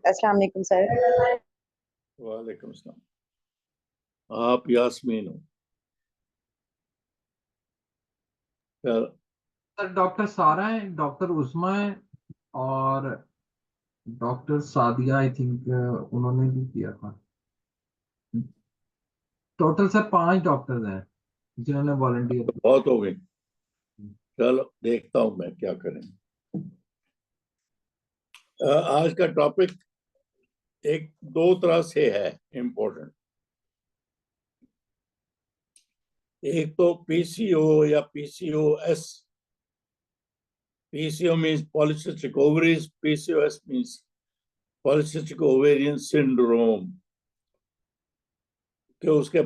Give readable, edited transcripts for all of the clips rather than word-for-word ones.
अस्सलाम वालेकुम सर। वालेकुम सलाम। आप यास्मीन हो? सर डॉक्टर सारा है, डॉक्टर उस्मा है और डॉक्टर सादिया आई थिंक उन्होंने भी किया था। टोटल सर 5 डॉक्टर्स हैं जिन्होंने वॉलंटियर। बहुत हो गई। चलो देखता हूं मैं क्या करें। आज का टॉपिक एक दो तरह से है इम्पोर्टेंट। एक तो पीसीओ या PCOS. PCO means polycystic ovaries, PCOS means polycystic ovarian syndrome. कि उसके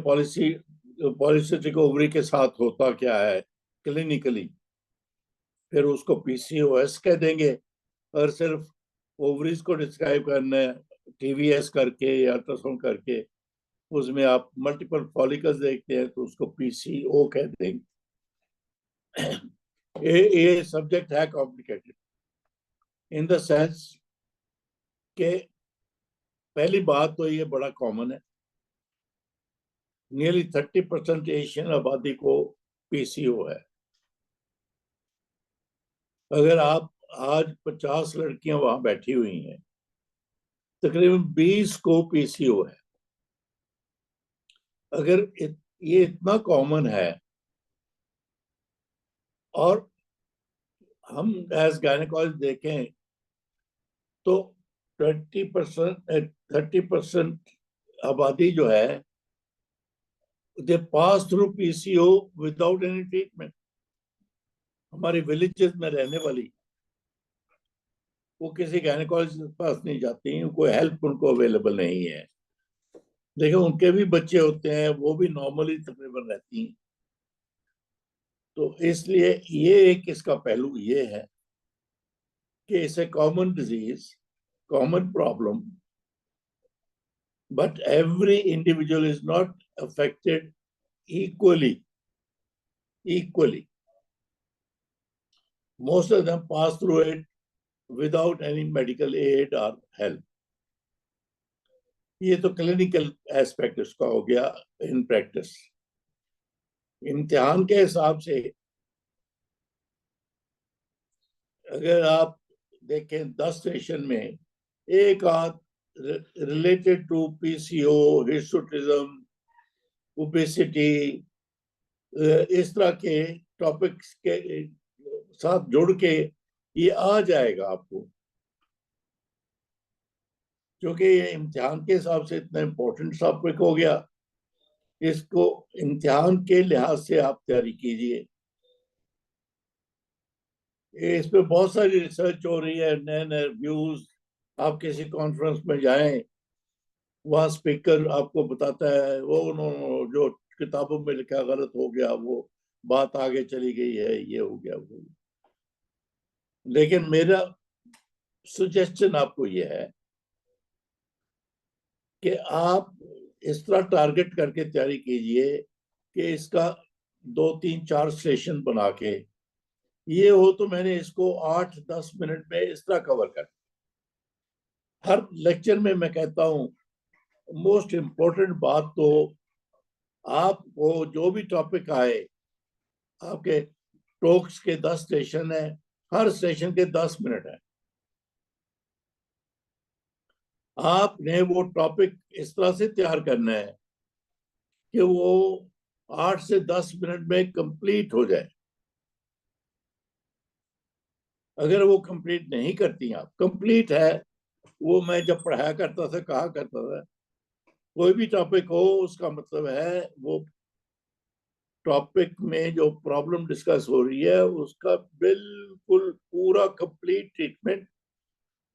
पॉलिसिस्टिक ओवरी के साथ होता क्या है क्लिनिकली, फिर उसको पीसीओएस कह देंगे। और सिर्फ ओवरीज को डिस्क्राइब करना है टीवीएस करके या अल्ट्रासाउंड करके, उसमें आप मल्टीपल फॉलिकल्स देखते हैं तो उसको पीसीओ कह देंगे। ये सब्जेक्ट है कॉम्प्लिकेटेड इन द सेंस के पहली बात तो ये बड़ा कॉमन है, नियरली 30% एशियन आबादी को पीसीओ है। अगर आप आज 50 लड़कियां वहां बैठी हुई हैं, तकरीबन 20 को पीसीओ है। अगर ये इतना कॉमन है और हम एज गायनेकोलॉजिस्ट देखें तो 30% आबादी जो है they pass through PCO without any treatment. हमारी विलेजेस में रहने वाली वो किसी गायनेकोलॉजिस्ट के पास नहीं जाती, कोई हेल्प उनको अवेलेबल नहीं है। देखो उनके भी बच्चे होते हैं, वो भी नॉर्मली तकरीबन रहती हैं। तो इसलिए ये एक इसका पहलू ये है कि it's a common disease, common problem, but every individual is not affected equally. Most of them pass through it without any medical aid or help. ये तो क्लिनिकल एस्पेक्ट इसका हो गया। इन प्रैक्टिस इम्तिहान के हिसाब से अगर आप देखें 10 सेशन में एक आध related to PCO, hirsutism, obesity, इस तरह के टॉपिक्स के साथ जोड़ के ये आ जाएगा आपको। क्योंकि ये इम्तिहान के हिसाब से इतना इम्पोर्टेंट टॉपिक हो गया, इसको इम्तिहान के लिहाज से आप तैयारी कीजिए। इस पे बहुत सारी रिसर्च हो रही है, नए नए व्यूज। आप किसी कॉन्फ्रेंस में जाएं, वहाँ स्पीकर आपको बताता है वो जो किताबों में लिखा गलत हो गया, वो बात आगे चली गई है, ये हो गया वो। लेकिन मेरा सजेशन आपको ये है कि आप इस तरह टारगेट करके तैयारी कीजिए कि इसका 2-3-4 सेशन बना के ये हो तो मैंने इसको 8-10 मिनट में इस तरह कवर कर। हर लेक्चर में मैं कहता हूं मोस्ट इम्पोर्टेंट बात तो आपको जो भी टॉपिक आए, आपके टॉक्स के 10 सेशन है, हर सेशन के 10 मिनट है। आपने वो टॉपिक इस तरह से तैयार करना है कि वो 8 से 10 मिनट में कंप्लीट हो जाए। अगर वो कंप्लीट नहीं करती आप, कंप्लीट है वो मैं जब पढ़ाया करता था कहा करता था कोई भी टॉपिक हो उसका मतलब है वो टॉपिक में जो प्रॉब्लम डिस्कस हो रही है उसका बिल्कुल पूरा कंप्लीट ट्रीटमेंट,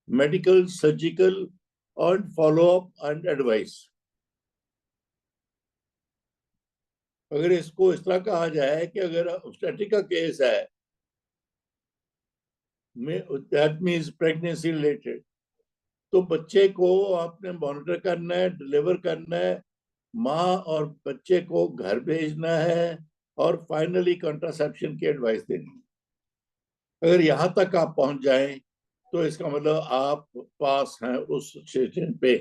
मेडिकल, सर्जिकल और फॉलो अप एंड एडवाइस। अगर इसको इस तरह कहा जाए कि अगर स्टैटिक का केस है, दैट मीन्स प्रेगनेंसी रिलेटेड, तो बच्चे को आपने मॉनिटर करना है, डिलीवर करना है, माँ और बच्चे को घर भेजना है और फाइनली कंट्रासेप्शन की एडवाइस देनी है। अगर यहाँ तक आप पहुंच जाएं तो इसका मतलब आप पास हैं उस स्टेशन पे।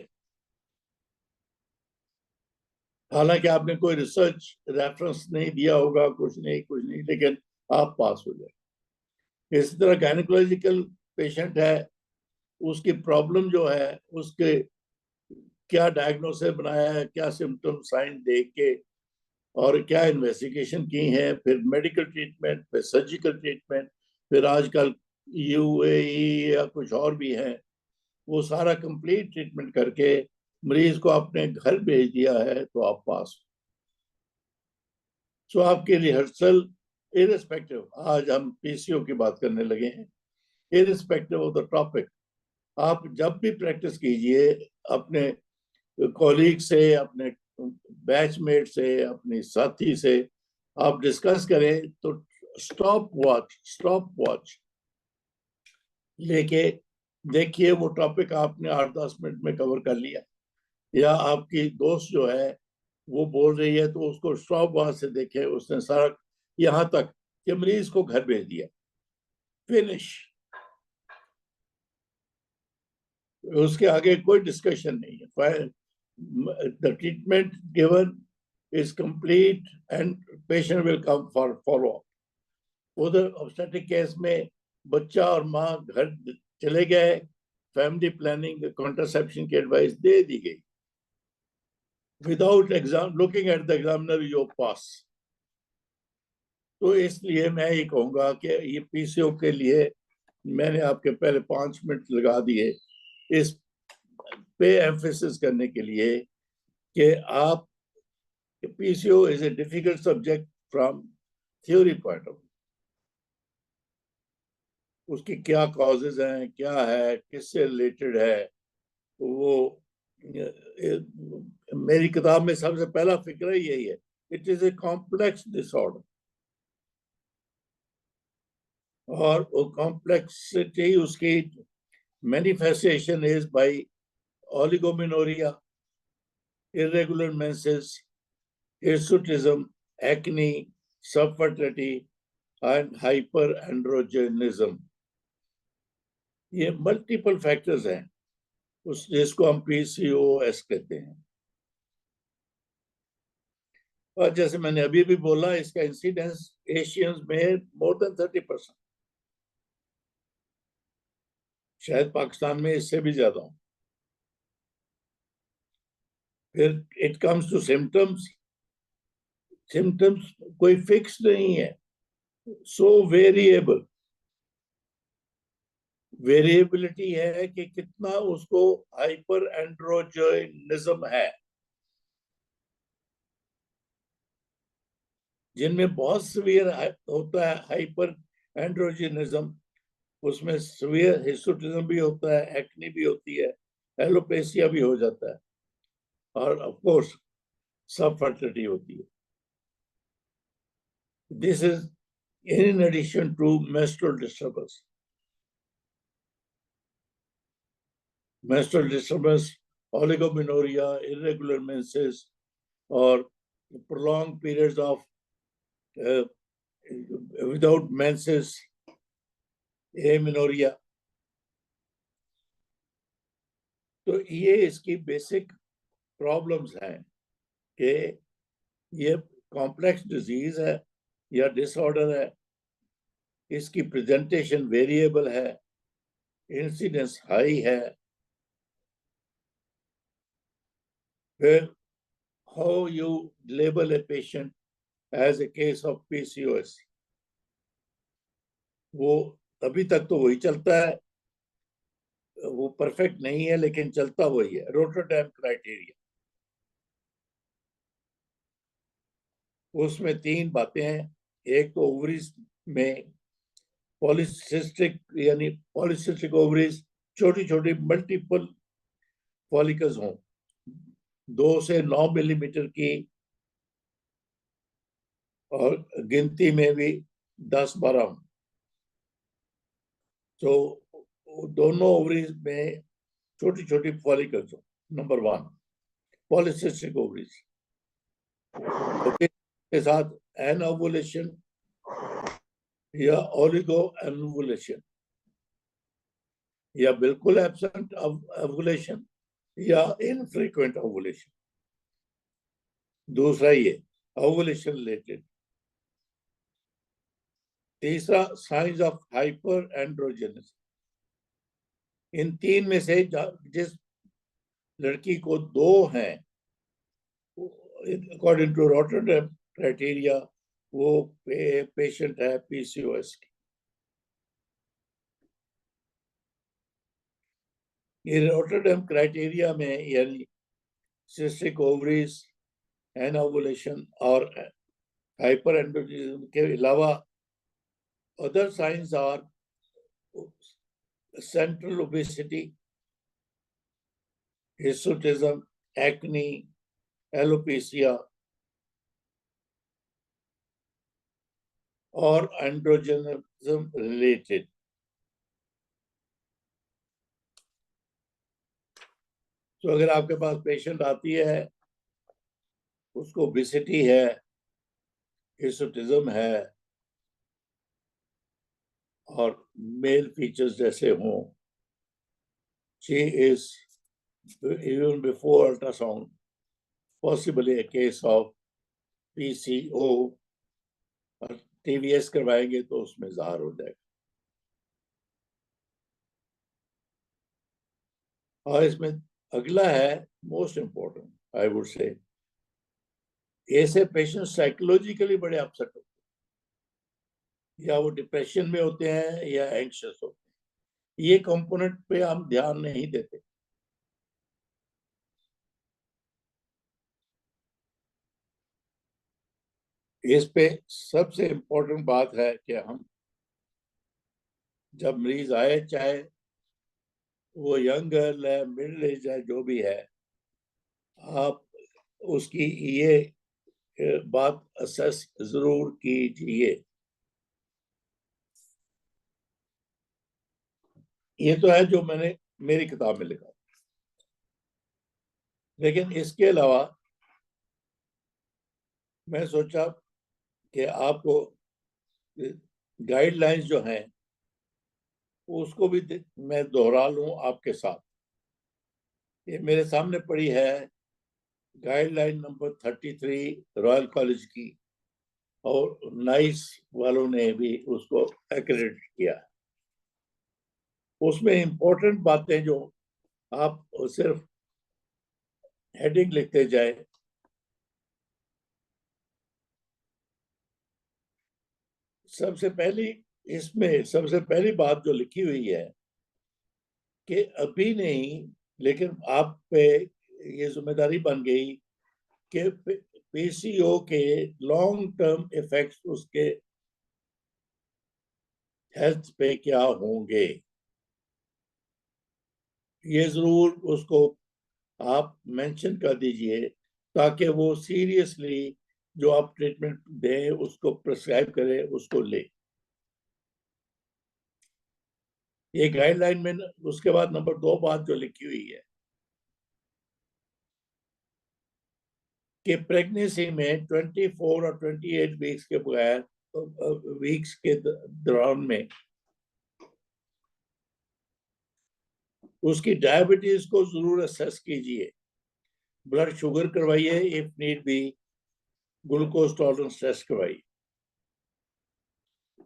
हालांकि आपने कोई रिसर्च रेफरेंस नहीं दिया होगा, कुछ नहीं, लेकिन आप पास हो जाए। इसी तरह गायनेकोलॉजिकल पेशेंट है, उसकी प्रॉब्लम जो है, उसके क्या डायग्नोसिस बनाया है, क्या सिम्टम साइन देख के और क्या इन्वेस्टिगेशन की है, फिर मेडिकल ट्रीटमेंट, फिर सर्जिकल ट्रीटमेंट, फिर आजकल यूएई या कुछ और भी है, वो सारा कंप्लीट ट्रीटमेंट करके मरीज को अपने घर भेज दिया है, तो आप पास। सो आपकी रिहर्सल इरिस्पेक्टिव, आज हम पीसीओ की बात करने लगे हैं, इरिस्पेक्टिव ऑफ द टॉपिक, आप जब भी प्रैक्टिस कीजिए अपने कॉलीग से, अपने बैचमेट से, अपने साथी से आप डिस्कस करें, तो स्टॉप वॉच लेके देखिए वो टॉपिक आपने 8-10 मिनट में कवर कर लिया, या आपकी दोस्त जो है वो बोल रही है तो उसको स्टॉप वॉच से देखे, उसने सारा यहाँ तक कि मरीज को घर भेज दिया, फिनिश, उसके आगे कोई डिस्कशन नहीं है। The treatment given is complete and patient will come for follow up. उधर ऑब्स्टेट्रिक केस में बच्चा और माँ घर चले गए, फैमिली प्लानिंग कॉन्ट्रासेप्शन की एडवाइस दे दी गई, without exam looking at the examiner you pass. तो इसलिए मैं ये कहूँगा कि ये पीसीओ के लिए मैंने आपके पहले 5 मिनट लगा दिए इस पे एम्फेसिस करने के लिए कि आप, PCO is a difficult subject from theory point of view, उसकी क्या कॉजेज हैं, क्या है, किससे रिलेटेड है, वो मेरी किताब में सबसे पहला फिक्र यही है, it is a complex disorder, और वो कॉम्प्लेक्सिटी उसकी manifestation is by oligomenorrhoea, irregular menses, hirsutism, acne, subfertility and hyperandrogenism। ये मल्टीपल फैक्टर्स हैं उस जिसको हम पीसीओएस कहते हैं। और जैसे मैंने अभी भी बोला, इसका इंसिडेंस एशियंस में मोर देन 30%, शायद पाकिस्तान में इससे भी ज्यादा हो। फिर it comes to symptoms, symptoms कोई फिक्स नहीं है, सो वेरिएबल, वेरिएबिलिटी है कि कितना उसको हाइपर एंड्रोजनिज्म है, जिनमें बहुत सीवियर होता है हाइपर एंड्रोजनिज्म, उसमें सीवियर हिस्टोटिज्म भी होता है, एक्ने भी होती है, एलोपेसिया भी हो जाता है, और ऑफ कोर्स सब फर्टिलिटी होती है। This is in addition to menstrual disturbance, oligomenorrhoea, irregular menses और prolonged periods of without menses, amenorrhea। तो ये इसकी बेसिक प्रॉब्लम्स हैं कि ये कॉम्प्लेक्स डिजीज है या डिसऑर्डर है, इसकी प्रेजेंटेशन वेरिएबल है, इंसिडेंस हाई है। फिर how you label a patient as a case of PCOS, वो अभी तक तो वही चलता है, वो परफेक्ट नहीं है लेकिन चलता वही है, रोटरडैम क्राइटेरिया। उसमें 3 बातें हैं, एक तो ओवरीज में पॉलिसिस्टिक, यानी पॉलिसिस्टिक ओवरीज, छोटी छोटी मल्टीपल फॉलिकल्स हों 2 से 9 मिलीमीटर की, और गिनती में भी 10-12 हों। तो दोनों ओवरीज में छोटी छोटी फॉलिकल्स हो, नंबर 1 पॉलिसिस्टिक ओवरीज। के साथ एन ओवुलेशन या ओलिगो एनवुलेशन, या बिल्कुल एब्सेंट ओवुलेशन या इनफ्रीक्वेंट ओवुलेशन। दूसरा ये ओवुलेशन रिलेटेड। तीसरा साइंस ऑफ हाइपर एंड्रोजेनिस। इन तीन में से जिस लड़की को दो हैं, अकॉर्डिंग टू रॉटरडैम क्राइटेरिया, वो पेशेंट है पीसीओएस की। ये रॉटरडैम क्राइटेरिया में यानी सिस्टिक ओवरीज, एनओवुलेशन और हाइपर एंड्रोजेनिज्म के अलावा other signs are central obesity, hirsutism, acne, alopecia और एंड्रोजेनिज्म रिलेटेड। तो अगर आपके पास पेशेंट आती है, उसको ओबेसिटी है, हिर्सुटिज्म है और मेल फीचर्स जैसे हों, she is even before ultrasound possibly a case of PCO, और टीवीएस करवाएंगे तो उसमें ज़ाहिर हो जाएगा। और इसमें अगला है most important, I would say, ऐसे पेशेंट साइकोलॉजिकली बड़े अपसेट होते हैं, या वो डिप्रेशन में होते हैं या एंग्शियस होते हैं। ये कंपोनेंट पे हम ध्यान नहीं देते। इस पे सबसे इम्पोर्टेंट बात है कि हम जब मरीज आए, चाहे वो यंग गर्ल है, मिडिल एज है, जो भी है, आप उसकी ये बात असेस जरूर कीजिए। ये तो है जो मैंने मेरी किताब में लिखा, लेकिन इसके अलावा मैं सोचा कि आपको गाइडलाइंस जो हैं उसको भी मैं दोहरा लूं आपके साथ। ये मेरे सामने पड़ी है गाइडलाइन नंबर 33 रॉयल कॉलेज की, और नाइस वालों ने भी उसको एक्रेडिट किया। उसमें इंपॉर्टेंट बातें जो आप सिर्फ हेडिंग लिखते जाए, इसमें सबसे पहली बात जो लिखी हुई है कि अभी नहीं, लेकिन आप पे ये जिम्मेदारी बन गई कि पीसीओ के लॉन्ग टर्म इफेक्ट्स उसके हेल्थ पे क्या होंगे। ये जरूर उसको आप मेंशन कर दीजिए, ताकि वो सीरियसली जो आप ट्रीटमेंट दें उसको प्रिस्क्राइब करें, उसको ले। ये गाइडलाइन में उसके बाद नंबर 2 बात जो लिखी हुई है कि प्रेगनेंसी में 24 और 28 वीक्स के बगैर, वीक्स के दौरान में उसकी डायबिटीज को जरूर असेस कीजिए। ब्लड शुगर करवाइए, if need be glucose tolerance test करवाइए।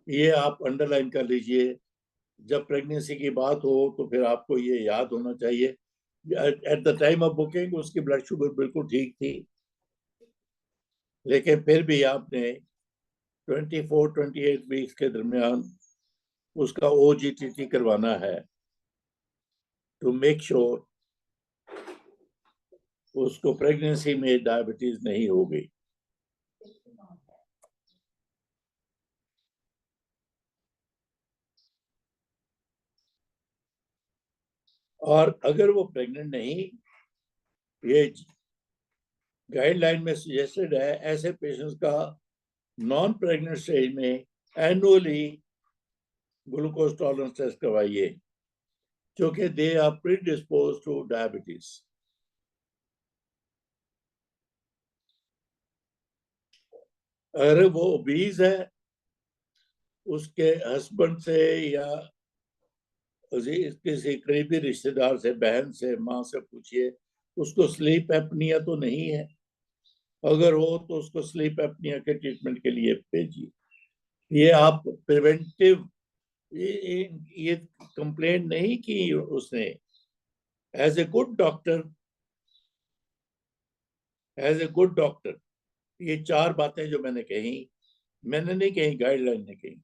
ये आप अंडरलाइन कर लीजिए। जब प्रेगनेंसी की बात हो तो फिर आपको ये याद होना चाहिए। At the time of booking उसकी ब्लड शुगर बिल्कुल ठीक थी, लेकिन फिर भी आपने 24-28 वीक्स के दरमियान उसका ओजीटीटी करवाना है, टू मेक श्योर उसको प्रेगनेंसी में डायबिटीज नहीं हो गई। और अगर वो प्रेग्नेंट नहीं, ये गाइडलाइन में सजेस्टेड है ऐसे पेशेंट्स का नॉन प्रेग्नेंट स्टेज में एनुअली ग्लूकोज टॉलरेंस टेस्ट करवाइए, क्योंकि they are predispose to diabetes. अगर वो ओबीज है, उसके हस्बैंड से या किसी करीबी रिश्तेदार से, बहन से, माँ से पूछिए उसको स्लीप एपनिया तो नहीं है। अगर हो तो उसको स्लीप एपनिया के ट्रीटमेंट के लिए भेजिए। ये आप प्रिवेंटिव, ये कंप्लेंट नहीं की उसने। As a good doctor, as a good doctor, ये 4 बातें जो मैंने कही, मैंने नहीं कही, गाइडलाइन ने कही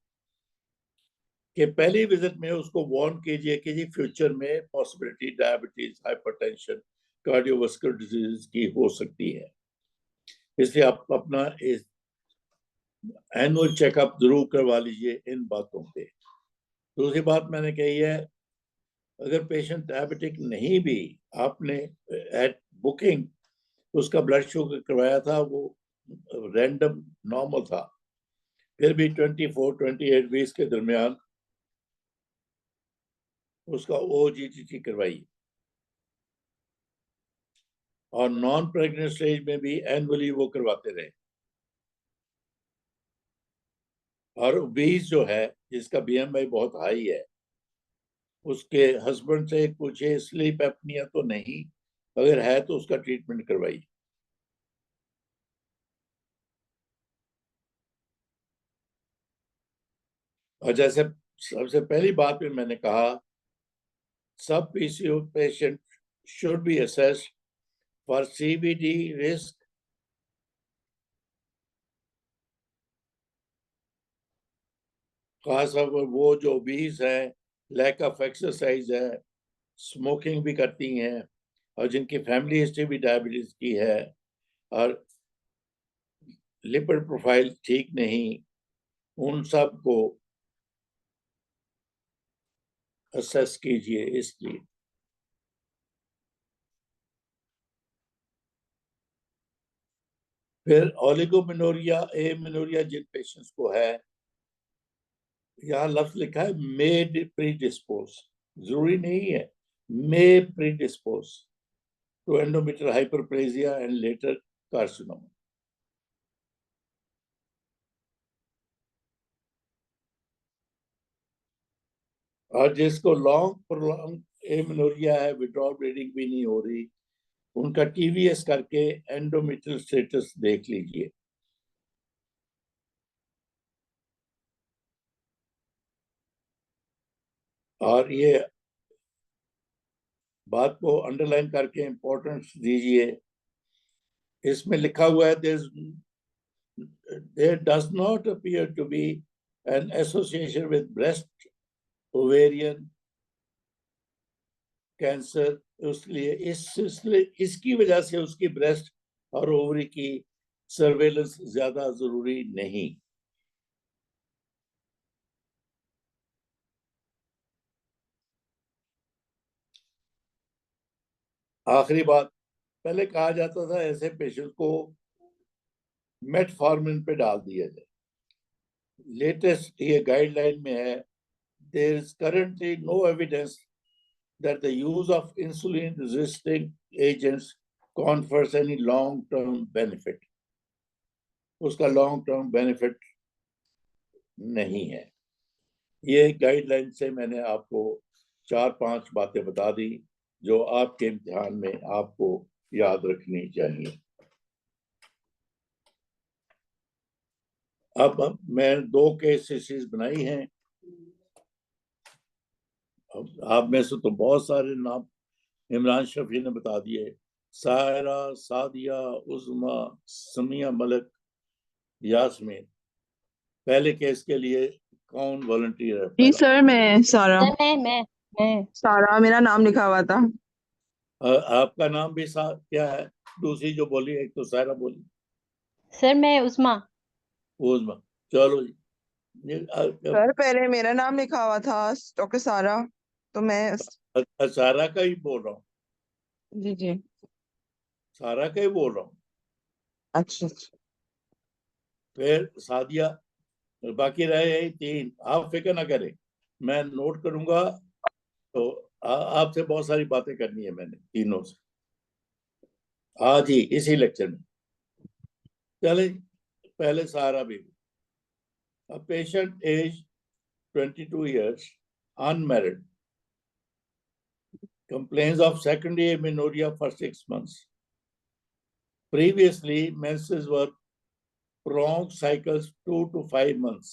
कि पहली विजिट में उसको वार्न कीजिए कि जी फ्यूचर में possibility diabetes, hypertension, cardiovascular disease की हो सकती है, इसलिए आप अपना एनुअल चेकअप जरूर करवा लीजिए इन बातों पे। दूसरी बात मैंने कही है, अगर पेशेंट डायबिटिक नहीं भी, आपने एट बुकिंग उसका ब्लड शुगर करवाया था, वो रैंडम नॉर्मल था, फिर भी 24-28 वीक्स के दरमियान उसका ओजीटीटी करवाई, और नॉन प्रेग्नेंट स्टेज में भी एनुअली वो करवाते रहे। और 20 जो है जिसका बीएमआई बहुत हाई है, उसके हस्बैंड से पूछे स्लीप एपनिया तो नहीं, अगर है तो उसका ट्रीटमेंट करवाइए। और जैसे सबसे पहली बात में मैंने कहा, सब PCO patient should be assessed for CBD risk, खासकर वो जो ओबीज है, लैक ऑफ एक्सरसाइज है, स्मोकिंग भी करती हैं, और जिनकी फैमिली हिस्ट्री भी डायबिटीज की है, और लिपिड प्रोफाइल ठीक नहीं, उन सब को असेस कीजिए। इसलिए फिर ओलिगोमेनोरिया, एमेनोरिया जिन पेशेंट्स को है, यहाँ लफ्ज लिखा है मे प्रीडिस्पोज, जरूरी नहीं है, may predispose to endometrial hyperplasia and later carcinoma. और जिसको लॉन्ग प्रोलॉन्ग एमेनोरिया है, विड्रॉल ब्लीडिंग भी नहीं हो रही, उनका टीवीएस करके एंडोमेट्रियल स्टेटस देख लीजिए। और ये बात को अंडरलाइन करके इंपॉर्टेंस दीजिए। इसमें लिखा हुआ है, there does not appear to be an association with breast, ovarian cancer, इसलिए इसकी वजह से उसकी ब्रेस्ट और ओवरी की सर्वेलेंस ज्यादा जरूरी नहीं। आखिरी बात, पहले कहा जाता था ऐसे पेशेंट को मेटफॉर्मिन पे डाल दिया जाए, लेटेस्ट ये गाइडलाइन में है, there is currently no evidence that the use of insulin resisting agents confers any long term benefit, उसका लॉन्ग टर्म बेनिफिट नहीं है। ये गाइडलाइन से मैंने आपको 4-5 बातें बता दी जो आपके इम्तिहान में आपको याद रखनी चाहिए। अब मैं 2 केसेस बनाई हैं। आप में से तो बहुत सारे नाम इमरान शफी ने बता दिए, सायरा, सादिया, उज़मा, समिया मलिक, यास्मीन। पहले केस के लिए कौन वॉलंटियर है जी पहला? सर, मैं सारा। सर मैं सारा मेरा नाम लिखा हुआ था। आपका नाम भी क्या है? दूसरी जो बोली, एक तो सायरा बोली। सर मैं उस्मा। उज़मा, चलो जी। सर पहले मेरा नाम लिखा हुआ था, डॉक्टर सारा, तो मैं। सारा का ही बोल रहा हूँ, जी जी। सारा का ही बोल रहा हूँ। अच्छा अच्छा। फिर सादिया, बाकी रहे यही 3। आप फिक्र ना करें, मैं नोट करूंगा। तो आपसे बहुत सारी बातें करनी है मैंने तीनों से आज ही इसी लेक्चर में। चले, पहले सारा भी, a patient age 22 years, unmarried, complains of secondary amenorrhea for 6 months. Previously, menses were prolonged cycles 2 to 5 months.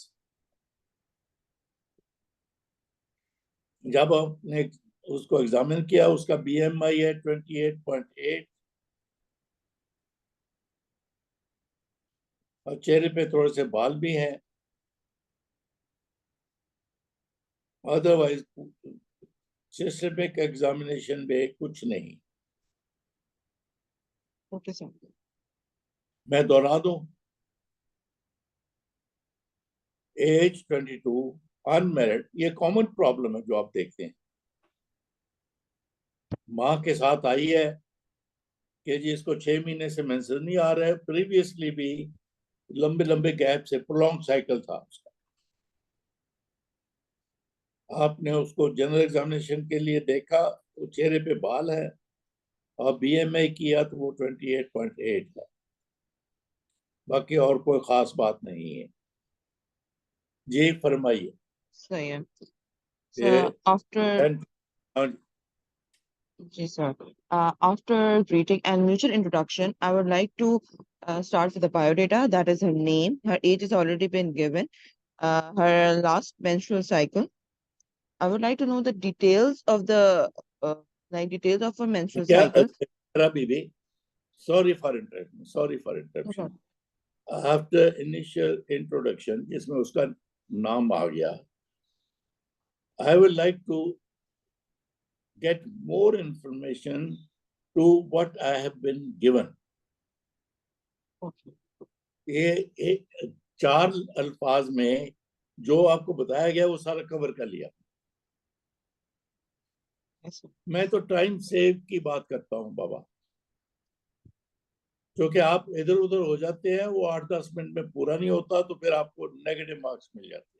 जब आपने उसको एग्जामिन किया, उसका BMI है 28.8 और चेहरे पे थोड़े से बाल भी हैं। अदरवाइज सिस्टमिक एग्जामिनेशन में कुछ नहीं। Okay sir. मैं दोहरा दूं, एज 22, अनमैरिड, ये कॉमन प्रॉब्लम है जो आप देखते हैं। माँ के साथ आई है कि जी इसको 6 महीने से मेंसेस नहीं आ रहा है, प्रीवियसली भी लंबे लंबे गैप से प्रोलॉन्ग साइकिल था उसका। आपने उसको जनरल एग्जामिनेशन के लिए देखा तो चेहरे पे बाल है और BMI किया तो वो 28.8 है। बाकी और कोई खास बात नहीं है। जी फरमाइए। सही है sir. After Yes, sir. After greeting and mutual introduction, I would like to start with the biodata. That is her name. Her age has already been given. Her last menstrual cycle. I would like to know the details of the details of her menstrual क्या cycle. बीबी, sorry for interruption. After initial introduction, जिसमें उसका नाम आ गया, I would like to get more information to what I have been given. Okay. ये 4 अल्फाज में जो आपको बताया गया वो सारा कवर कर लिया। Yes, sir. मैं तो टाइम सेव की बात करता हूँ बाबा, क्योंकि आप इधर उधर हो जाते हैं, वो 8-10 मिनट में पूरा नहीं होता तो फिर आपको नेगेटिव मार्क्स मिल जाते हैं।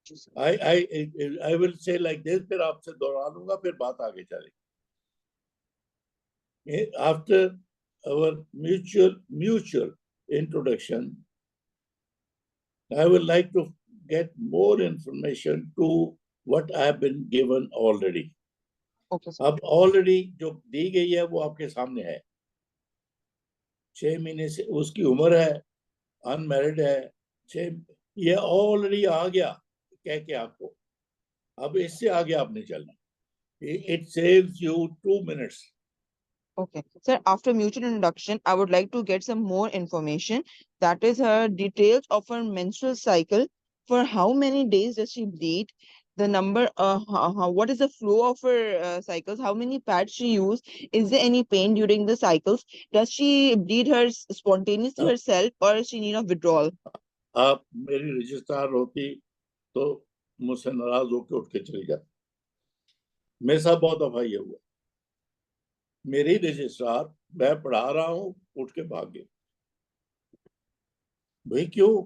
I will say like this, फिर आपसे दोहरा लूंगा, फिर बात आगे चलेगी। After our mutual introduction, I would like to get more information to what I have been given already. Okay, sir. अब ऑलरेडी जो दी गई है वो आपके सामने है। 6 महीने से उसकी उम्र है, अनमैरिड है, 6, ये ऑलरेडी आ गया कह के आपको। अब इससे आगे आपने चलना। It saves you 2 minutes. Okay. Sir, after mutual introduction, I would like to get some more information. That is her details of her menstrual cycle. For how many days does she bleed? The number, what is the flow of her cycles? How many pads she use? Is there any pain during the cycles? Does she bleed her spontaneously herself or is she in need of withdrawal? आप मेरी registrar होती तो मुझसे नाराज होकर उठ के चली जाती। मेरे साथ बहुत दफा ये हुआ, मेरी रजिस्ट्रार, मैं पढ़ा रहा हूँ, उठ के भाग गई। भाई क्यों?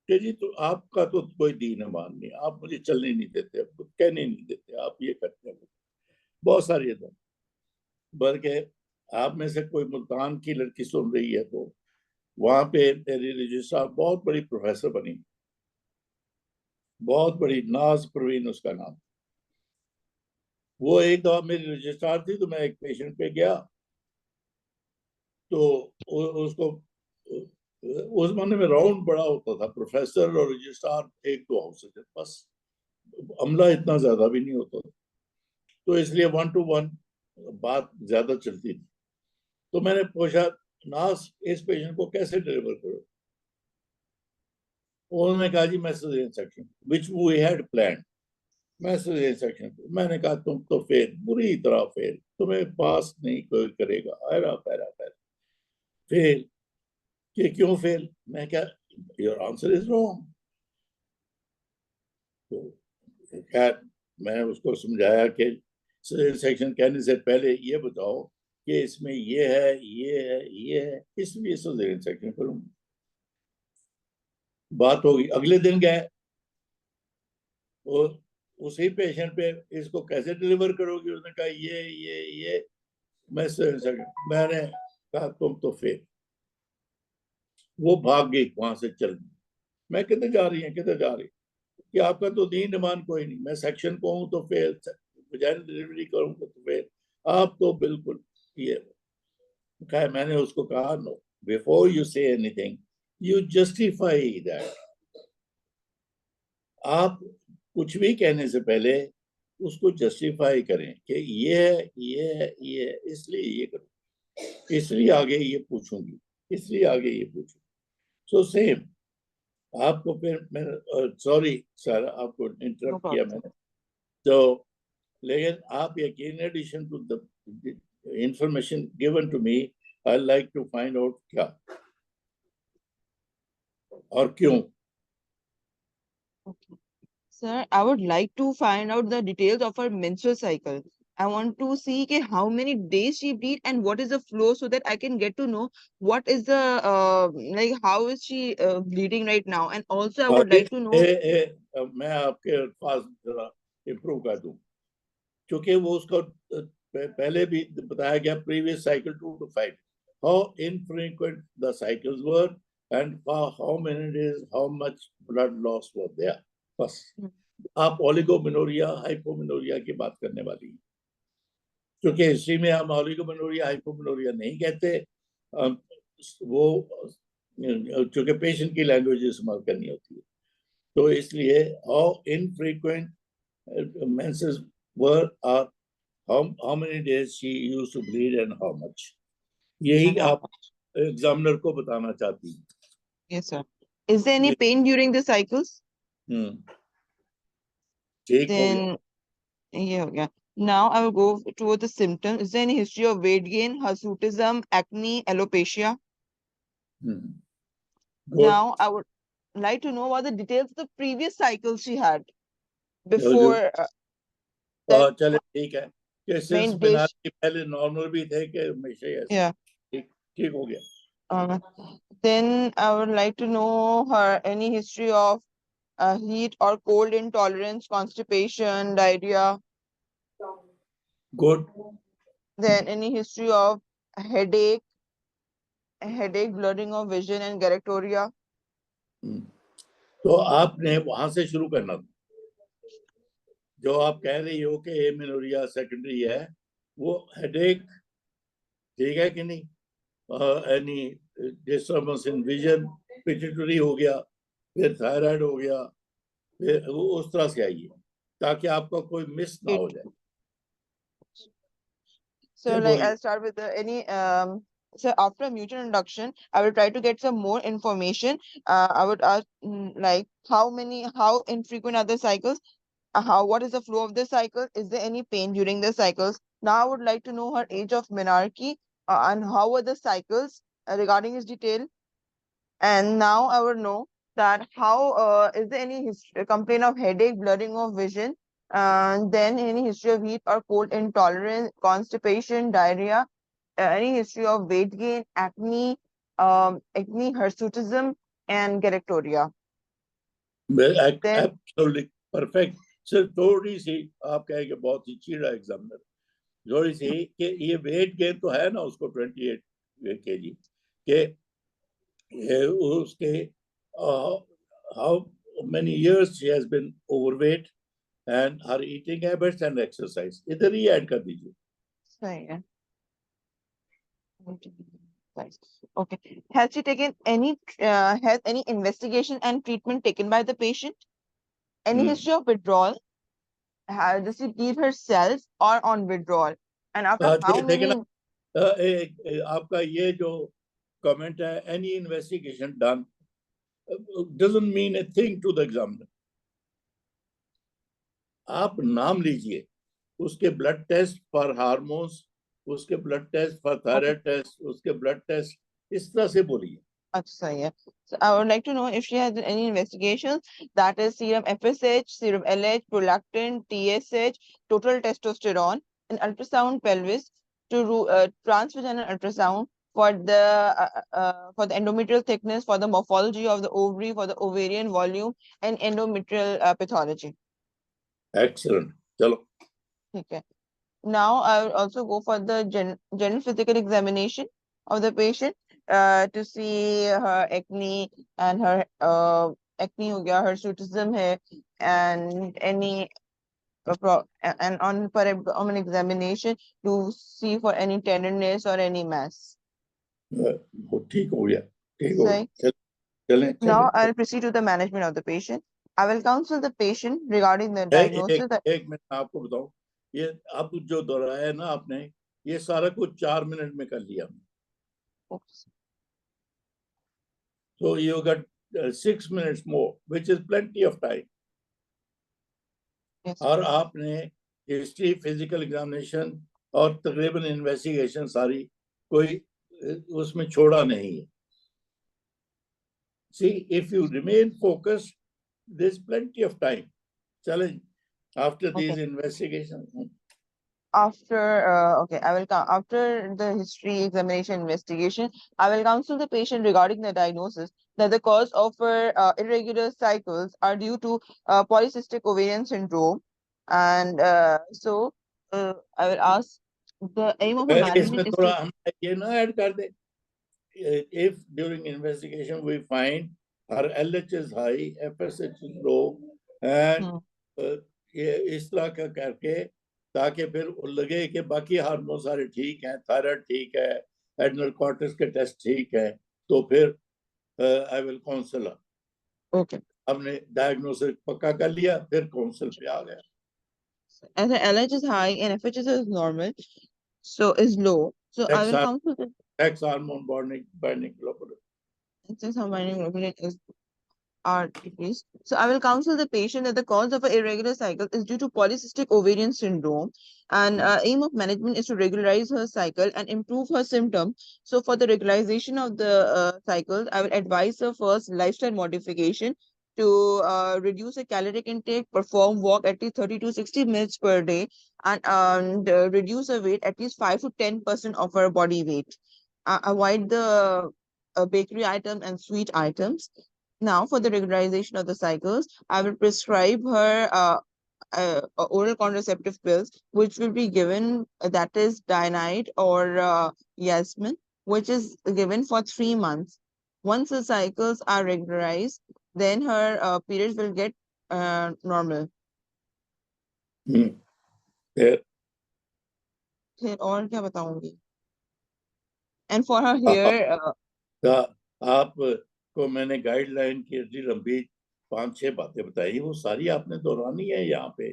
कि जी तो आपका तो कोई दीन ईमान नहीं, आप मुझे चलने नहीं देते, आपको कहने नहीं देते, आप ये करते हैं। बहुत सारी है। बल्कि आप में से कोई मुल्तान की लड़की सुन रही है तो वहां पे मेरी रजिस्ट्रार बहुत बड़ी प्रोफेसर बनी, बहुत बड़ी, नाज परवीन उसका नाम। वो एक दफा मेरी रजिस्ट्रार थी तो मैं एक पेशेंट पे गया तो उसको, उस जमाने में राउंड बड़ा होता था, प्रोफेसर और रजिस्ट्रार एक दो हाउस थे बस, अमला इतना ज्यादा भी नहीं होता, तो इसलिए 1 to 1 बात ज्यादा चलती थी। तो मैंने पूछा, नास इस पेशेंट को कैसे डिलीवर करो? उन्होंने कहा जी मैं caesarean section, which we had planned. मैं सिजेरियन सेक्शन, मैंने कहा तुम तो फेल, बुरी तरह फेल, तुम्हें पास नहीं कोई करेगा। Para para para fail. कि क्यों फेल? मैं क्या, योर आंसर इज रॉन्ग। तो खैर मैं उसको समझाया कि सेक्शन कहने से पहले ये बताओ कि इसमें ये है, ये है, ये है, इसलिए सिजेरियन सेक्शन करूंगा। बात होगी। अगले दिन गए और उसी पेशेंट पे, इसको कैसे डिलीवर करोगे? उसने कहा ये मैंने कहा तुम तो फेल। वो भाग गई वहां से चल। मैं किधर जा रही है, किधर जा रही कि आपका तो दीन ईमान कोई नहीं, मैं सेक्शन को हूं तो फेल, वजाइनल डिलीवरी करूंगा तो फिर आप तो बिल्कुल ये खैर मैंने उसको कहा no before you say anything you justify that आप कुछ भी कहने से पहले उसको जस्टिफाई करें कि ये इसलिए ये करूँ इसलिए आगे ये पूछूंगी इसलिए आगे ये पूछूंगी सो सेम आपको फिर मैं सॉरी सर आपको No इंटरप्ट किया problem. मैंने तो लेकिन आप यकीन addition to the information given to me I like to find out क्या और क्यों Okay. Sir, I would like to find out the details of her menstrual cycle. I want to see कि how many days she bleed and what is the flow so that I can get to know what is the like how is she bleeding right now. And also I would like to know. मैं आपके पास जरा improve कर दूं क्योंकि वो उसको पहले भी बताया गया previous cycle 2 to 5 how infrequent the cycles were and how many days how much blood loss were there बस आप ओलिगोमेनोरिया हाइपोमेनोरिया की बात करने वाली हैं क्योंकि हिस्ट्री में हम ओलिगोमेनोरिया हाइपोमेनोरिया नहीं कहते वो चूंकि पेशेंट की लैंग्वेज इस्तेमाल करनी होती है तो इसलिए how infrequent menses were how many days she used to bleed and how much यही And how आप much? एग्जामिनर को बताना चाहती हैं Yes, sir. Is there any pain during the cycles? ठीक हो गया Then yeah, yeah. Now I will go toward the symptoms. Is there any history of weight gain, hirsutism, acne, alopecia? Good Now I would like to know about the details of the previous cycles she had जो before that चले ठीक है कि since main बिना dish. के पहले normal भी थे कि हमेशा ही ऐसे Yeah. ठीक ठीक हो गया Uh, then I would like to know her any history of heat or cold intolerance, constipation, diarrhea. Good Then any history of headache, blurring of vision, and galactoria. तो आपने वहां से शुरू करना था जो आप कह रही हो कि एमेनोरिया सेकेंडरी है वो हेडेक ठीक है कि नहीं any disturbance in vision pituitary हो गया फिर थायराइड हो गया फिर वो उस तरह से आइए ताकि आपका कोई मिस ना हो जाए So फिर like बोलिए I'll start with any so after mutual induction, I will try to get some more information. I would ask like how infrequent are the cycles? How what is the flow of the cycle? Is there any pain during the cycles? Now I would like to know her age of menarche and how were the cycles regarding its detail. And now I would know that how is there any complaint of headache, blurring of vision, and then any history of heat or cold intolerance, constipation, diarrhea, any history of weight gain, acne, hirsutism, and galactoria. Then absolutely perfect सिर्फ थोड़ी सी आप कहेंगे बहुत ही चीड़ा examiner थोड़ी सी कि ये weight gain तो है ना उसको 28 केजी के ये उसके how many years she has been overweight and her eating habits and exercise इधर ही ऐड कर दीजिए sorry, yeah. Right. Okay. Has she taken has any investigation and treatment taken by the patient? Any history of withdrawal? Does she bleed herself or on withdrawal? And after how लेकिन many? आपका ये जो comment है any investigation done doesn't mean a thing to the examiner आप नाम लीजिए उसके blood test for hormones उसके blood test for thyroid test उसके ब्लड टेस्ट इस तरह से बोलिए Achha, yeah. So I would like to know if she has done any investigations, that is serum FSH, serum LH, prolactin, TSH, total testosterone, and ultrasound pelvis transvaginal ultrasound for the endometrial thickness, for the morphology of the ovary, for the ovarian volume, and endometrial pathology. excellent चलो Okay. Now I will also go for the general physical examination of the patient to see her acne and her acne हो गया, hirsutism है, and any and on for abdomen examination to see for any tenderness or any mass. वो ठीक हो गया, ठीक हो Right. गया, चलें Now चलें। I'll proceed to the management of the patient. I will counsel the patient regarding the diagnosis. एक मिनट आपको बताऊं, ये अब जो दोहराया है ना आपने, ये सारा कुछ 4 मिनट में कर लिया। So you got 6 minutes more, which is plenty of time. Yes. और आपने हिस्ट्री, फिजिकल एग्जामिनेशन और तकरीबन इन्वेस्टिगेशन सारी कोई उसमें छोड़ा नहीं है। See, if you remain focused, there's plenty of time. Challenge after these investigations. After I will after the history examination investigation, I will counsel the patient regarding the diagnosis that the cause of her irregular cycles are due to polycystic ovarian syndrome, and I will ask the aim of the इसमें management is थोड़ा to हम ये ना add कर दे, if during investigation we find her LH is high, FSH is low, and ये इस तरह का करके ताकि फिर लगे कि बाकी हार्मोन सारे ठीक हैं, थायराइड ठीक है, एड्रिनल कॉर्टेक्स के टेस्ट ठीक है, तो फिर आई विल काउंसल। okay. हमने डायग्नोसिस पक्का कर लिया, फिर काउंसल पे आ गया। As the LH is high and FHS is normal, so is low. So I will counsel the Sex hormone binding globulin. since her binding globulin is are decreased. So I will counsel the patient that the cause of an irregular cycle is due to polycystic ovarian syndrome, and aim of management is to regularize her cycle and improve her symptom. So for the regularization of the cycles, I will advise her first lifestyle modification to reduce her caloric intake, perform walk at least 30 to 60 minutes per day, and reduce her weight at least 5 to 10% of her body weight. Avoid the bakery items and sweet items. Now, for the regularization of the cycles, I will prescribe her oral contraceptive pills, which will be given, that is Dianide or Yasmin, which is given for 3 months. Once the cycles are regularized, then her periods will get normal. फिर और क्या बताऊंगी? And for her hair, आपको मैंने guideline की लंबी 5-6 बातें बताई, वो सारी आपने दोहरानी है यहाँ पे।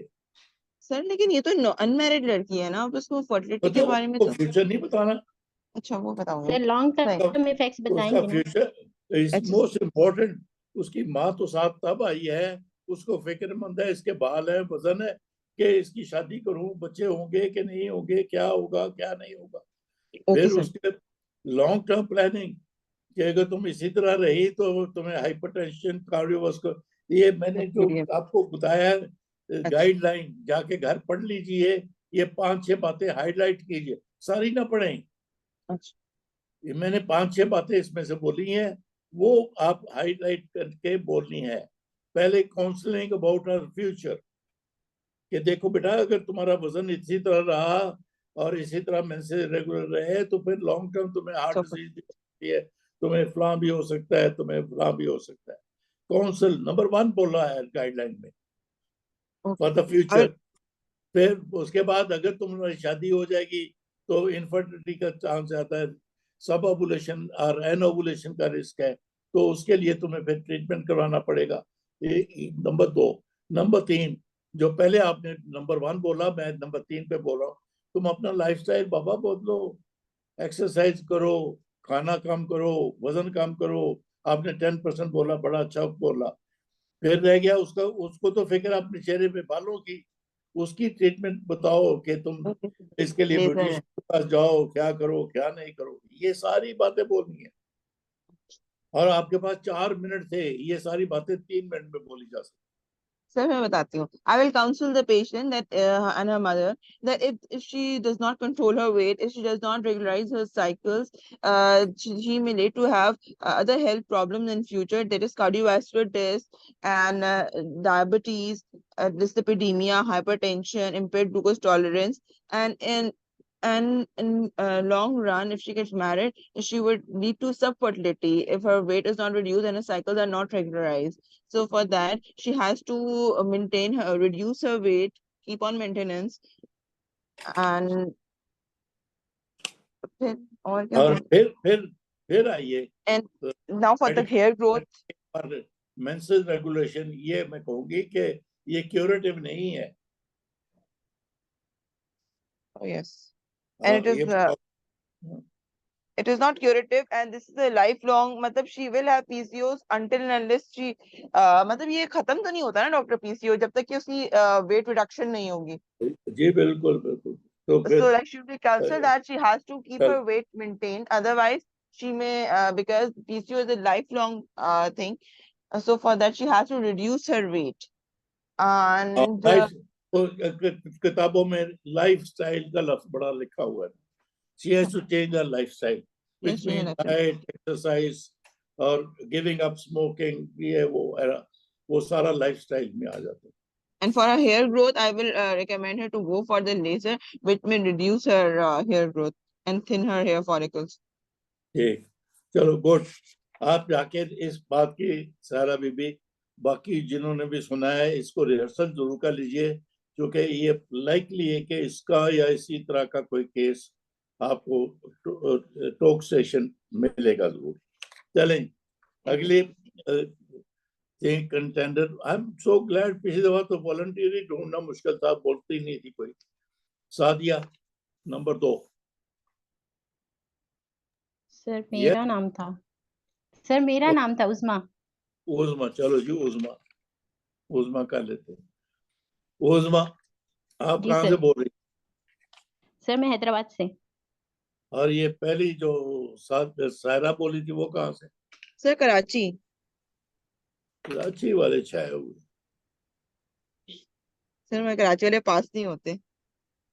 सर लेकिन ये तो अनमैरिड लड़की है ना, अब उसको फर्टिलिटी के बारे में तो फ्यूचर नहीं बताना। अच्छा वो बताऊंगी सर लॉन्ग टर्म इफेक्ट्स उसका बताएंगे ना। Future is most important. उसकी माँ तो साथ तब आई है, उसको फिक्रमंद है, इसके बाल है, वजन है, कि इसकी शादी करूं, बच्चे होंगे कि नहीं होंगे, क्या होगा क्या नहीं होगा। फिर उसके लॉन्ग टर्म प्लानिंग कि अगर तुम इसी तरह रही तो तुम्हें हाइपरटेंशन, कार्डियोवास्कुलर, ये मैंने जो आपको बताया गाइडलाइन, जाके घर पढ़ लीजिए, ये 5-6 बातें हाईलाइट कीजिए, सारी ना पढ़ें। ये मैंने 5-6 बातें इसमें से बोली हैं, वो आप हाईलाइट करके बोलनी है। पहले काउंसलिंग अबाउट आवर फ्यूचर, कि देखो बेटा अगर तुम्हारा वजन इसी तरह रहा और इसी तरह मेंसेस रेगुलर रहे तो फिर लॉन्ग टर्म तुम्हें हार्ट डिजीज भी हो सकती है, तुम्हें फलां भी हो सकता है, तुम्हें फलां भी हो सकता है। काउंसिल नंबर 1 बोला है गाइडलाइन में फॉर द फ्यूचर। फिर उसके बाद अगर तुम्हारी शादी हो जाएगी तो इनफर्टिलिटी का चांस आता है, सब ओवुलेशन और एनओवुलेशन का रिस्क है, तो उसके लिए तुम्हें फिर ट्रीटमेंट करवाना पड़ेगा। नंबर 2। नंबर 3, जो पहले आपने नंबर 1 बोला, मैं नंबर 3 पे बोल रहा हूँ, तुम अपना लाइफस्टाइल बाबा बदलो, एक्सरसाइज करो, खाना कम करो, वजन कम करो। आपने 10% बोला, बड़ा अच्छा बोला। फिर रह गया उसका, उसको तो फिक्र अपने चेहरे पे बालों की, उसकी ट्रीटमेंट बताओ कि तुम इसके लिए ब्यूटिशियन के पास जाओ, क्या करो क्या नहीं करो, ये सारी बातें बोलनी है। और आपके पास 4 मिनट थे, ये सारी बातें 3 मिनट में बोली जा सकती। सर मैं बताती हूँ, I will counsel the patient that and her mother that if she does not control her weight, if she does not regularize her cycles, she may need to have other health problems in future. That is cardiovascular disease and diabetes, dyslipidemia, hypertension, impaired glucose tolerance, and in long run, if she gets married, she would lead to subfertility if her weight is not reduced and her cycles are not regularized. So for that, she has to maintain her, reduce her weight keep on maintenance. And फिर और क्या और बोल फिर आइए and now for the hair growth. और menses regulation, ये मैं कहूंगी कि ये क्यूरेटिव नहीं है। Oh yes, and हाँ, it is not curative, and this is a lifelong, मतलब she will have PCOS until and unless she मतलब ये खत्म तो नहीं होता ना डॉक्टर PCO जब तक कि उसकी weight reduction नहीं होगी. जी बिल्कुल बिल्कुल। तो So फिर like she will be counseled that she has to keep her weight maintained, otherwise she may because PCO is a lifelong thing, so for that she has to reduce her weight. And तो किताबों में lifestyle का लफ्ज बड़ा लिखा हुआ है। She has to change her lifestyle, which means diet, exercise और giving up smoking, ये वो सारा lifestyle में आ जाता है। And for her hair growth, I will recommend her to go for the laser, which may reduce her hair growth and thin her hair follicles. ठीक, चलो good. आप जाके इस बात की सारा बीबी, बाकी जिन्होंने भी सुना है इसको रिहर्सल जरूर कर लीजिए, क्योंकि ये लाइकली है कि इसका या इसी तरह का कोई केस आपको टॉक सेशन मिलेगा जरूर। चलें अगली contender. I am so glad, पिछली दफा तो वॉलंटियरी ढूंढना मुश्किल था, बोलती नहीं थी कोई। सादिया नंबर 2। सर मेरा नाम था, सर मेरा नाम था उस्मा। उज़मा, चलो जी उज़मा, उज़मा कर लेते हैं। उज़मा, आप जी कहाँ सर। से बोल रही? सर मैं हैदराबाद से। और ये पहली जो सायरा बोली थी वो कहाँ से? सर कराची। कराची वाले छाए हुए। सर मैं कराची वाले पास नहीं होते।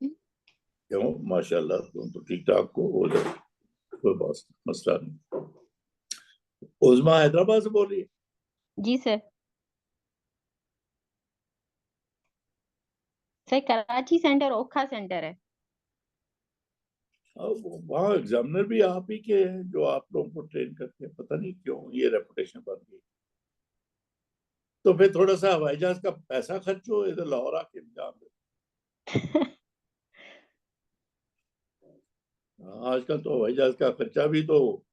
क्यों, माशाल्लाह तुम तो ठीक ठाक को हो जाए, कोई बात मसला नहीं। उज़मा हैदराबाद से बोल रही है? जी सर। सर कराची सेंटर ओखा सेंटर है। वहाँ एग्जामिनर भी आप ही के हैं जो आप लोगों को ट्रेन करते हैं, पता नहीं क्यों ये रेपुटेशन बन गई। तो फिर थोड़ा सा हवाई जहाज का पैसा खर्च हो, इधर लाहौर आके एग्जाम दे। आजकल तो हवाई जहाज का खर्चा भी तो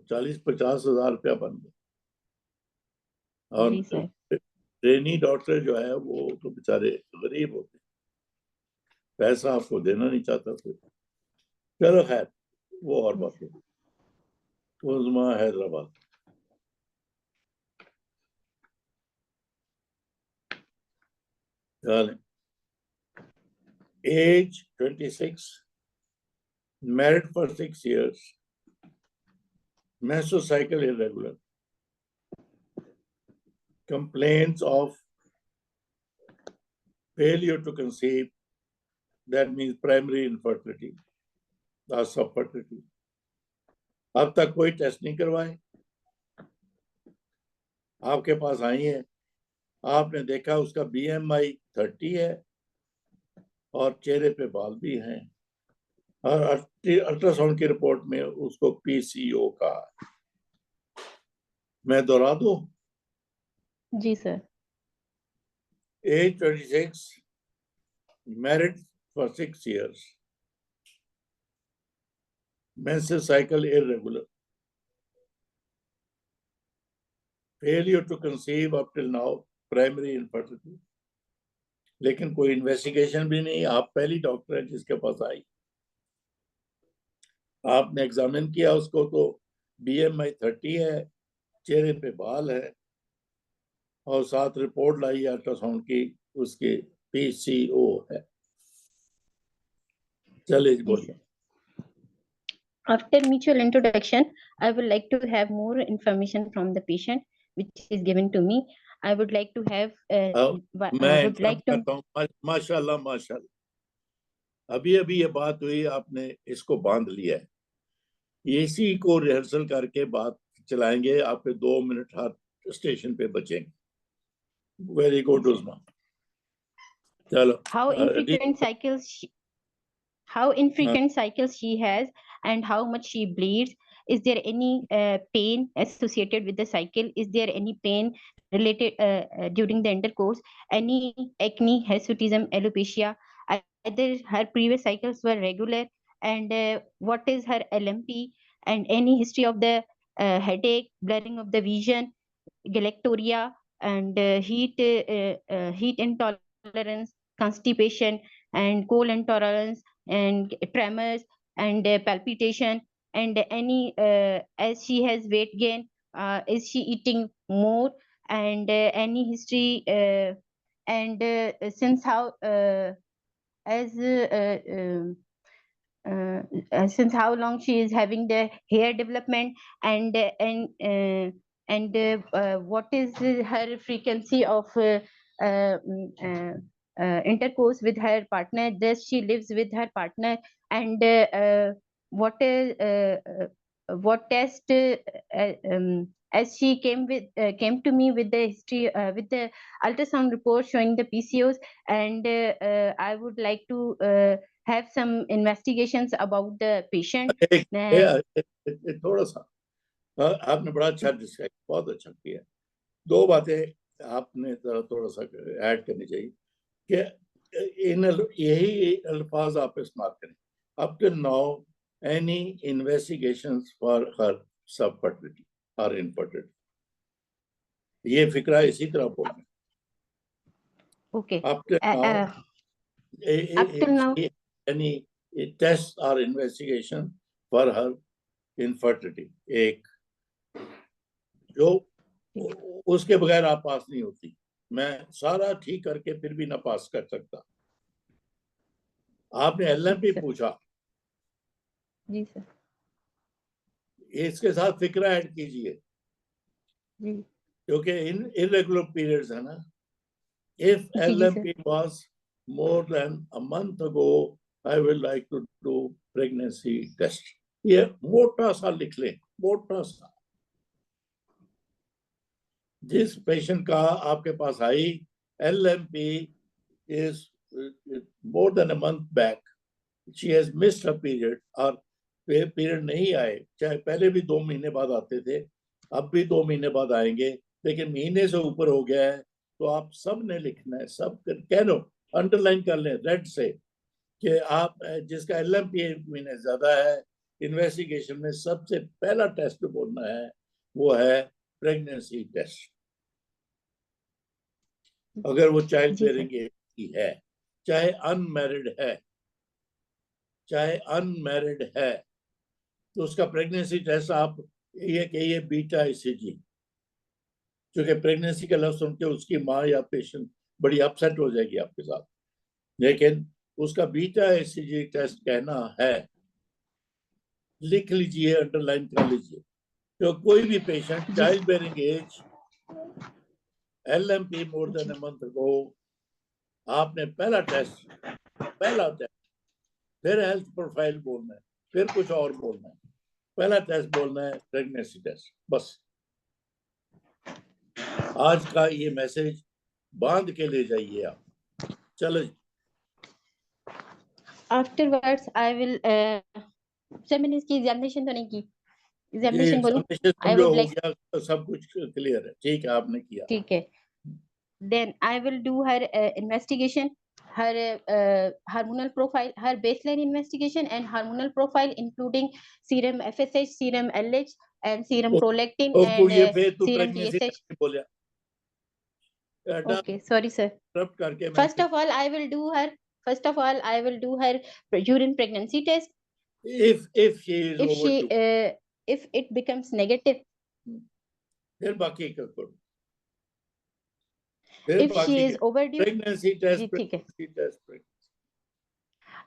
40-50 हजार रुपया बन गया। और जी सर। ट्रेनी डॉक्टर जो है वो तो बेचारे गरीब होते हैं, पैसा आपको देना नहीं चाहता कोई। चलो खैर वो और बात है। Uzma Hyderabad. Age 26, married for 6 years, mesocycle irregular, complaints of failure to conceive, that means primary infertility or subfertility। अब तक कोई टेस्ट नहीं करवाए, आपके पास आई है, आपने देखा उसका BMI 30 है और चेहरे पे बाल भी हैं, और अल्ट्रासाउंड की रिपोर्ट में उसको PCO का। मैं दोहरा दूं? जी sir. Age 26, married for 6 years, menstrual cycle irregular, failure to conceive up till now, primary infertility। लेकिन कोई इन्वेस्टिगेशन भी नहीं, आप पहली डॉक्टर है जिसके पास आई। आपने एग्जामिन किया उसको तो BMI 30 है, चेहरे पे बाल है और साथ रिपोर्ट लाई अल्ट्रासाउंड की, उसके PCO है। चलिए बोलिए। After mutual introduction, I would like to have more information from the patient, which is given to me. I would like to have. मैं would like to. करता हूँ। माशाल्लाह माशाल्लाह, अभी अभी ये बात हुई, आपने इसको बांध लिया है। इसी को रिहर्सल करके बात चलाएंगे, आपके 2 मिनट हर स्टेशन पे बचेंगे। वेरी गुड उस्मा, चलो। How infrequent cycles? How infrequent cycles she has, and how much she bleeds. Is there any pain associated with the cycle? Is there any pain related during the intercourse? Any acne, hirsutism, alopecia? Either her previous cycles were regular, and what is her LMP, and any history of the headache, blurring of the vision, galactoria, and heat intolerance, constipation, and cold intolerance, and tremors, and palpitation, and any as she has weight gain, is she eating more, and any history, and since how as since how long she is having the hair development, and what is her frequency of intercourse with her partner? Does she lives with her partner? And what is what test as she came to me with the history, with the ultrasound report showing the PCOs, and I would like to have some investigations about the patient. थोड़ा सा आपने बड़ा अच्छा describe, बहुत अच्छा किया। दो बातें आपने थोड़ा सा ऐड करनी चाहिए कि इन यही अल्फाज आप इस्तेमाल करें। Up till now any investigations for her subfertility और इनफर्टिलिटी, ये फिक्रा इसी तरह बोलना। Okay. Up till now Up till now, any tests or investigation for her infertility, एक जो उसके बगैर आप पास नहीं होती। मैं सारा ठीक करके फिर भी ना पास कर सकता। आपने एलएमपी पूछा जी सर, इसके साथ फिक्रा ऐड कीजिए, जी क्योंकि इन इरेगुलर पीरियड्स है ना। इफ जी जी LMP sir, was more than a month ago, I will like to do pregnancy test. ये मोटा सा लिख लें, मोटा सा। जिस पेशेंट का आपके पास आई LMP is more than a month back, she has missed a period, और पीरियड नहीं आए, चाहे पहले भी 2 महीने बाद आते थे, अब भी 2 महीने बाद आएंगे, लेकिन महीने से ऊपर हो गया है, तो आप सब ने लिखना है, सब कह लो, अंडरलाइन कर लें रेड से कि आप जिसका LMP महीने ज्यादा है, इन्वेस्टिगेशन में सबसे पहला टेस्ट बोलना है वो है प्रेगनेंसी टेस्ट। अगर वो चाइल्ड बेयरिंग एज की है, चाहे अनमैरिड है, चाहे अनमैरिड है, तो उसका प्रेगनेंसी टेस्ट आप ये कहिए बीटा ECG, क्योंकि प्रेगनेंसी का लफ्ज सुन के उसकी माँ या पेशेंट बड़ी अपसेट हो जाएगी आपके साथ, लेकिन उसका बीटा ECG टेस्ट कहना है, लिख लीजिए, अंडरलाइन कर लीजिए। तो कोई भी patient child bearing age, LMP more than a month ago, आपने पहला टेस्ट, फिर हेल्थ प्रोफाइल बोलना है, फिर कुछ और बोलना है, पहला टेस्ट बोलना है प्रेगनेंसी टेस्ट। बस आज का ये मैसेज बांध के ले जाइए आप। चलो आफ्टरवर्ड्स आई विल सर, मैंने इसकी एग्जामिनेशन तो नहीं की, जी, एग्जामिनेशन बोलूं? एग्जामिनेशन आई जो वुड हो लाइक, गया तो सब कुछ क्लियर है, ठीक है, आपने किया। ठीक है, then I will do her investigation, her hormonal profile, her baseline investigation and hormonal profile, including serum FSH, serum LH, and serum prolactin, and ये फिर तू serum प्रेगनेंसी TSH. बोलिया Okay, sorry sir. इंटरप्ट करके। First of all, I will do her. First of all, I will do her urine pregnancy test. if she is If she, overdue, if it becomes negative, फिर बाकी का करो, फिर if she बाकी is overdue, pregnancy जी ठीक है, test, pregnancy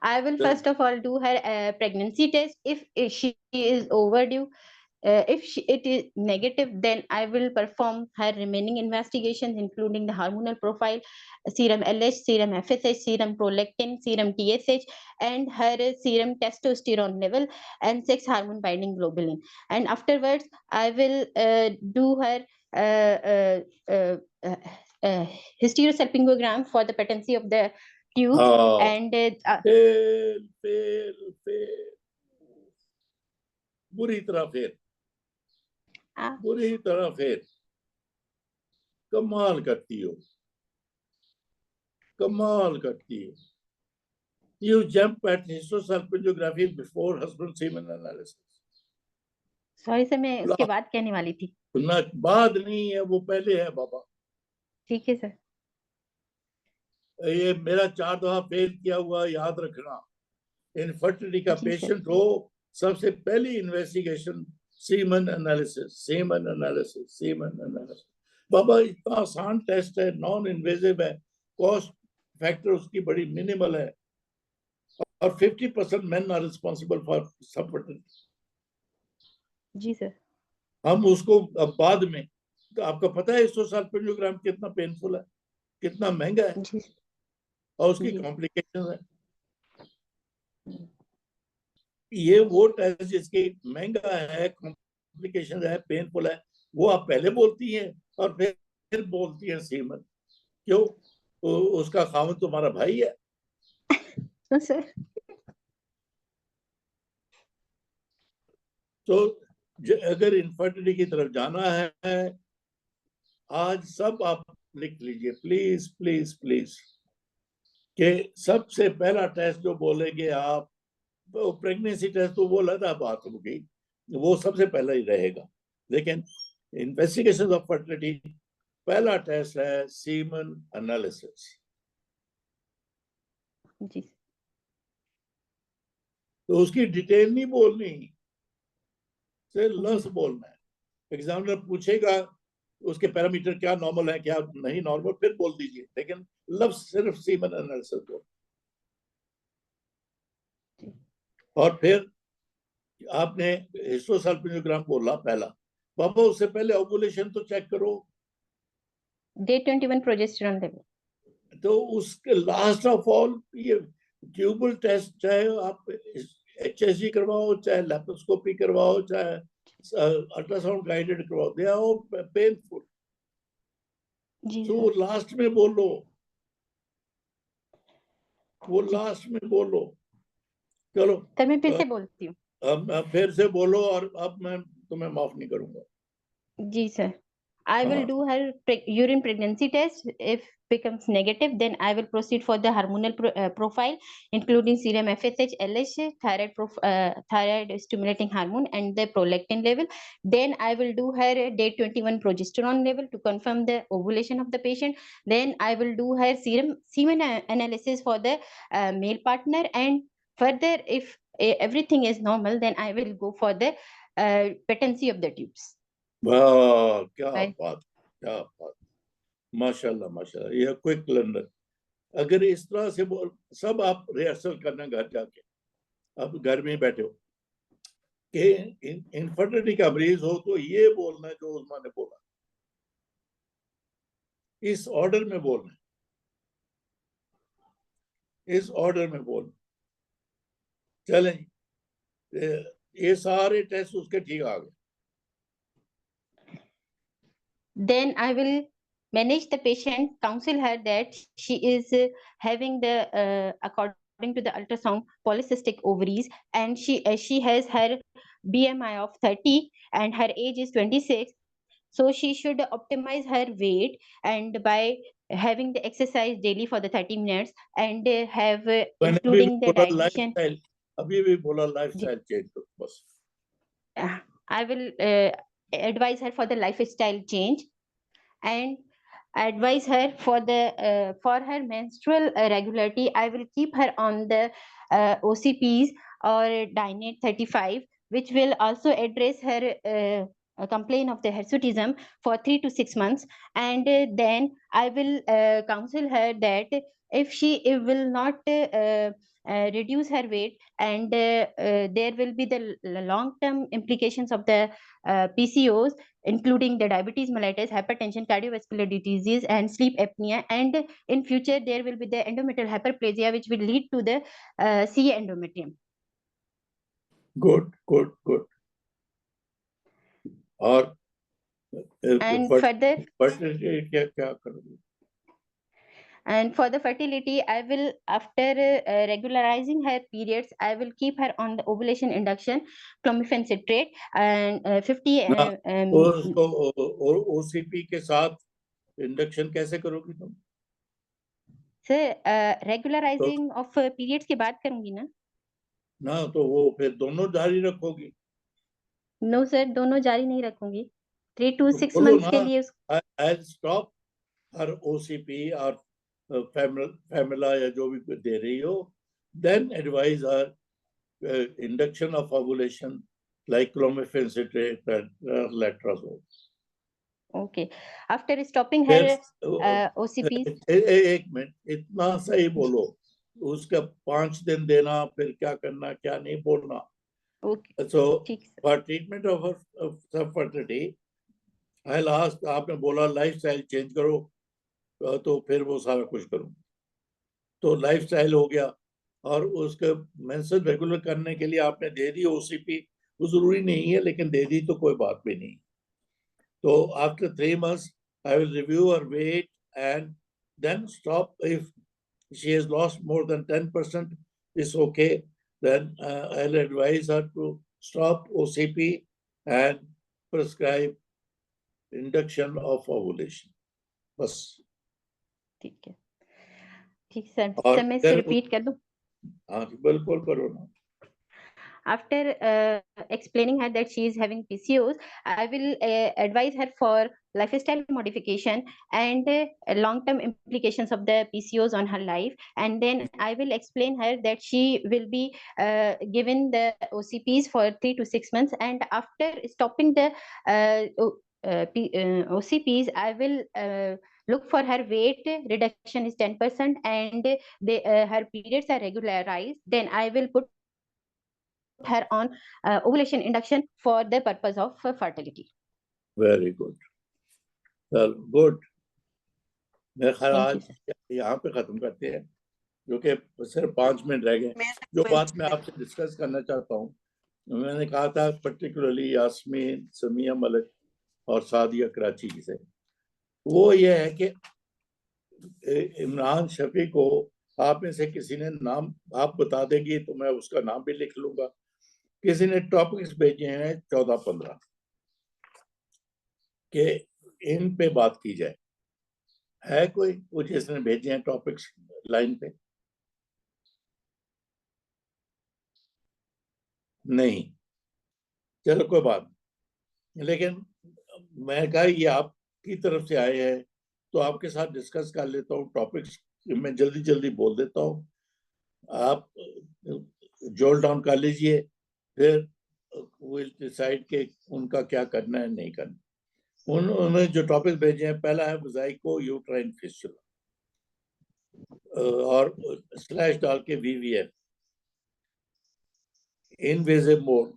I will first of all do her pregnancy test. If she is overdue, if it is negative, then I will perform her remaining investigations, including the hormonal profile, serum LH, serum FSH, serum prolactin, serum TSH, and her serum testosterone level and sex hormone binding globulin. And afterwards, I will do her hysterosalpingogram for the patency of the tubes, and fail fail fail बुरी तरह fail, Ah, बुरी तरह fail. कमाल करती हो, कमाल करती हो। You jump at histosalpingiography before husband semen analysis. sorry sir, मैं उसके बाद कहने वाली थी। ना बाद नहीं है, वो पहले है बाबा। ठीक है सर। ये मेरा 4 दफा फेल किया हुआ याद रखना। इनफर्टिलिटी का जी सर। पेशेंट हो, सबसे पहली investigation semen analysis, semen analysis, semen analysis. बाबा इतना आसान टेस्ट है, नॉन इन्वेजिव है, कॉस्ट फैक्टर उसकी बड़ी मिनिमल है, और 50% men are responsible for subfertility. जी सर। हम उसको अब बाद में, तो आपको पता है 100 साल कितना पेनफुल है, कितना महंगा है, जी और उसकी जी। कॉम्प्लिकेशन है। ये वो टेस्ट जिसकी महंगा है, कॉम्प्लिकेशन है, पेनफुल है, वो आप पहले बोलती हैं और फिर बोलती हैं सीमन। क्यों? उसका खामन तुम्हारा भाई है। तो सर तो अगर इनफर्टिलिटी की तरफ जाना है, आज सब आप लिख लीजिए प्लीज प्लीज प्लीज, कि सबसे पहला टेस्ट जो बोलेंगे आप, प्रेगनेंसी टेस्ट तो वो अलग बात होगी, वो सबसे पहला ही रहेगा, लेकिन इन्वेस्टिगेशन ऑफ फर्टिलिटी पहला टेस्ट है सीमन एनालिसिस। जी। तो उसकी डिटेल नहीं बोलनी, सिर्फ जी लफ्ज बोलना है। एग्जामिनर पूछेगा उसके पैरामीटर क्या नॉर्मल है क्या नहीं नॉर्मल, फिर बोल दीजिए, लेकिन लफ्ज सिर्फ सीमन एनालिसिस बोल। और फिर आपने हिस्टोसाल्पिंगोग्राम बोला पहला, बाबा उससे पहले ओवुलेशन तो चेक करो। Day 21 progesterone level. तो उसके लास्ट ऑफ ऑल ये ट्यूबल टेस्ट, चाहे आप HSG करवाओ, चाहे लेप्रोस्कोपी करवाओ, चाहे अल्ट्रासाउंड गाइडेड करवाओ, दे आर पेनफुल। जी तो सर। लास्ट में बोलो, वो जी लास्ट में बोलो। चलो सर, मैं फिर से बोलती हूँ। अब फिर से बोलो, और अब मैं तुम्हें माफ नहीं करूंगा। जी सर, I will हाँ, do her urine pregnancy test. If becomes negative, then I will proceed for the hormonal profile, including serum FSH, LH, thyroid stimulating hormone, and the prolactin level. Then I will do her day 21 progesterone level to confirm the ovulation of the patient. Then I will do her semen analysis for the male partner, and further, if everything is normal, then I will go for the patency of the tubes. वाह क्या Right. बात, क्या बात, माशाल्लाह माशाल्लाह। यह quick learner. अगर इस तरह से बोल, सब आप रिहर्सल करना घर जाके, अब घर में बैठे हो कि इनफर्टिलिटी का मरीज हो तो ये बोलना है जो उस्मान ने बोला, इस ऑर्डर में बोलना, इस ऑर्डर में बोलना। चलें, ये सारे टेस्ट उसके ठीक आ गए। Then I will manage the patient, counsel her that she is having the according to the ultrasound polycystic ovaries, and she has her BMI of 30 and her age is 26. So she should optimize her weight, and by having the exercise daily for the 30 minutes, and have मैंने अभी भी including the बोला dietitian. Lifestyle, अभी भी बोला lifestyle change करो बस। I will advise her for the lifestyle change, and advise her for her menstrual regularity. I will keep her on the OCPs or Dinate 35, which will also address her complaint of the hirsutism for 3 to 6 months. And then I will counsel her that if she will not reduce her weight, and there will be the long term implications of the PCOs, including the diabetes mellitus, hypertension, cardiovascular disease, and sleep apnea. And in future, there will be the endometrial hyperplasia, which will lead to the C endometrium. Good good good. और And further, fertility क्या क्या करोगे? And for the fertility, I will, after regularizing her periods, I will keep her on the ovulation induction, clomiphene citrate, and 50 ना उसको OCP के साथ induction कैसे करोगी तुम? सर तो regularizing of periods की बात करूंगी ना? ना तो वो फिर दोनों जारी रखोगी? नो सर, दोनों जारी नहीं रखूंगी. 3 to तो 6 बोलो months के ना, लिए. I'll stop her OCP और फैमिला या जो भी दे रही हो, then advise her induction of ovulation like clomiphene citrate and letrozole. Okay. After stopping फिर her OCPs. एक मिनट, इतना सही बोलो, उसका 5 दिन देना, फिर क्या करना क्या नहीं बोलना. Okay. So ठीक sir. for treatment of fertility, I'll ask, आपने बोला लाइफस्टाइल चेंज करो, तो फिर वो सारा कुछ करूँ. तो लाइफस्टाइल हो गया, और उसके मेंस्ट्रुअल रेगुलर करने के लिए आपने दे दी ओसीपी, वो जरूरी नहीं है, लेकिन दे दी तो कोई बात भी नहीं. तो after 3 months I will review her weight and then stop. If she has lost more than 10%, it's okay. Then I'll advise her to stop OCP and prescribe induction of ovulation. बस. ठीक है. ठीक सर. और sir मैं इसे फिर repeat कर दूं. हाँ बिल्कुल करो ना. After explaining her that she is having PCOS, I will advise her for lifestyle modification and long-term implications of the PCOS on her life. And then I will explain her that she will be given the OCPs for 3 to 6 months. And after stopping the OCPs, I will look for her weight reduction is 10% and her periods are regularized. Then I will put her on ovulation induction for the purpose of fertility. Very good. Well, good. मेरे ख्याल Thank you, आज sir. यहाँ पे खत्म करते हैं, जो कि सिर्फ 5 मिनट रह गए. जो बात मैं आपसे डिस्कस करना चाहता हूँ, मैंने कहा था पर्टिकुलरली यास्मीन, समिया मलिक और सादिया कराची से, वो ये है कि इमरान शफी को आप में से किसी ने नाम आप बता देंगे तो मैं उसका नाम भी लिख लूंगा. किसी ने टॉपिक्स भेजे हैं 14-15 कि इन पे बात की जाए. है कोई वो जिसने भेजे हैं टॉपिक्स लाइन पे? नहीं. चलो कोई बात नहीं. लेकिन मैं कहा ये आपकी तरफ से आए हैं तो आपके साथ डिस्कस कर लेता हूँ टॉपिक्स. मैं जल्दी जल्दी बोल देता हूँ, आप जोल डाउन कर लीजिए, फिर विल डिसाइड के उनका क्या करना है नहीं करना. उन्होंने जो टॉपिक भेजे हैं, पहला है मोज़ाइको यूट्राइन फिस्टुला, और स्लैश डाल के वीवीएफ, इनवेजिव मोड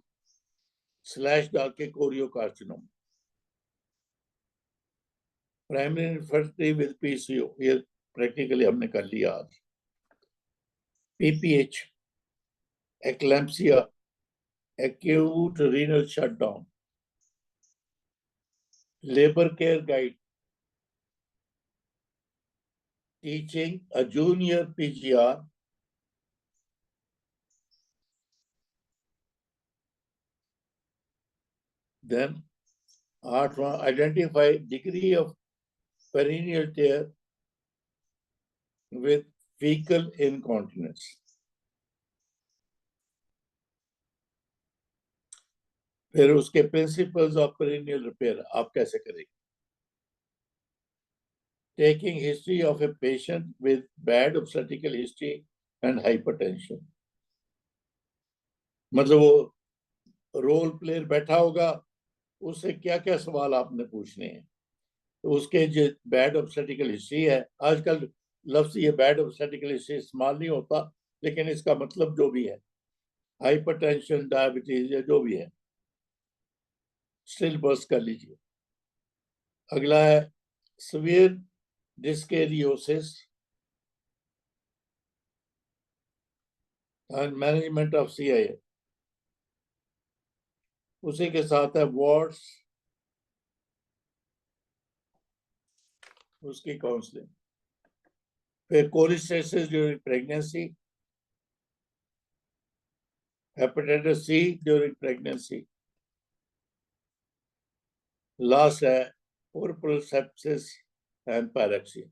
स्लैश डाल के choriocarcinoma, primary infertility with PCO, ये प्रैक्टिकली हमने कर लिया आज. PPH, eclampsia, acute renal shutdown, labor care guide, teaching a junior PGR, then identify degree of perineal tear with fecal incontinence. फिर उसके principles of perennial repair आप कैसे करेंगे. Taking history of a patient with bad obstetrical history and hypertension. मतलब वो role player बैठा होगा, उससे क्या क्या सवाल आपने पूछने हैं. तो उसके जो बैड ऑब्स्टेट्रिकल हिस्ट्री है, आजकल लफ्ज ये बैड ऑब्स्टेट्रिकल हिस्ट्री इस्तेमाल नहीं होता, लेकिन इसका मतलब जो भी है, हाइपरटेंशन, डायबिटीज या जो भी है, स्टिल बर्स्ट कर लीजिए. अगला है severe dyskaryosis and management of CIA. उसी के साथ है वार्ड्स, उसकी काउंसलिंग. फिर cholestasis during pregnancy, hepatitis C during pregnancy, last है पुरपल सेप्सिस एंड पायरेक्सिया।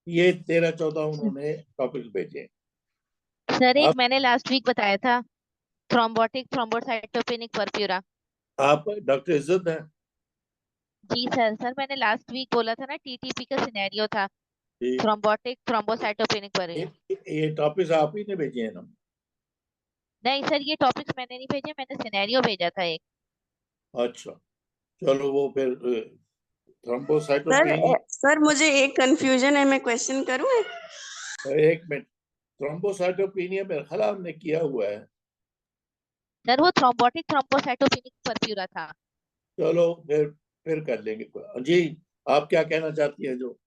ये 13-14 उन्होंने टॉपिक भेजे हैं। सर एक आप मैंने लास्ट वीक बताया था, थ्रोम्बोटिक थ्रोम्बोसाइटोपेनिक परफ्यूरा। आप डॉक्टर इज्जत हैं जी सर, सर मैंने लास्ट वीक बोला था ना, टीटीपी का सिनेरियो था, कि थ्रोम्बोटिक थ्रोम्बोसाइटोपेनिक पर। ये टॉपिक आप ही ने भेजे हैं ना? नहीं सर, ये टॉपिक्स मैंने नहीं भेजे, मैंने सिनेरियो भेजा था एक। अच्छा, चलो वो फिर सर थ्रोम्बोसाइटोपेनिया। सर मुझे एक कंफ्यूजन है, मैं क्वेश्चन करूं? एक मिनट, थ्रोम्बोसाइटोपेनिया मेरा ख्याल हमने किया हुआ है। सर वो थ्रोम्बोटिक थ्रोम्बोसाइटोपेनिक परफ्यूरा था। चलो फिर कर लेंगे। जी, आप क्या कहना चाहती हैं? जो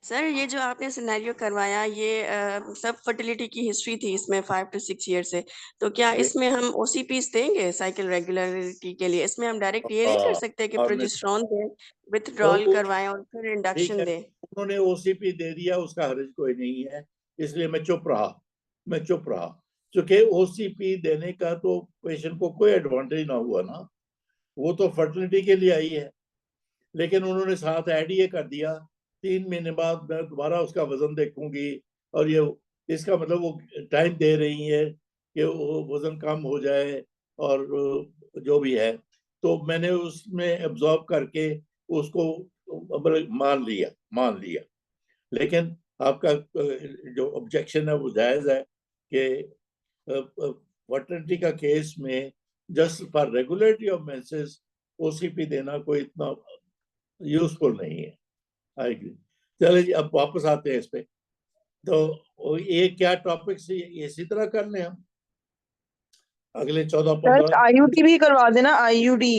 सर ये जो आपने सिनेरियो करवाया, ये सब फर्टिलिटी की हिस्ट्री थी इसमें 5 to 6 ईयर से, तो क्या ये इसमें हम ओसीपीज देंगे साइकिल रेगुलरिटी के लिए? इसमें हम डायरेक्ट ये नहीं कर सकते कि हमने प्रोजेस्टेरोन दें, वो विथड्रॉल करवाएं और फिर ठीक इंडक्शन है, दें? उन्होंने ओसीपी दे दिया, उसका हर्ज कोई नहीं है, इसलिए मैं चुप रहा क्योंकि ओसीपी देने का तो पेशेंट को कोई एडवांटेज ना हुआ ना, वो तो फर्टिलिटी के लिए आई है। लेकिन उन्होंने साथ ऐड ये कर दिया, 3 महीने बाद मैं दोबारा उसका वजन देखूंगी, और ये इसका मतलब वो टाइम दे रही है कि वो वजन कम हो जाए और जो भी है। तो मैंने उसमें एब्जॉर्ब करके उसको मतलब मान लिया। लेकिन आपका जो ऑब्जेक्शन है वो जायज है कि फर्टिलिटी का केस में just for regulatory of menses OCP देना कोई इतना यूजफुल नहीं है। I agree. चलिए जी, अब वापस आते हैं इस पे। तो ये क्या टॉपिक से इसी तरह कर लें हम अगले 14-15? आईयूडी भी करवा देना, आईयूडी,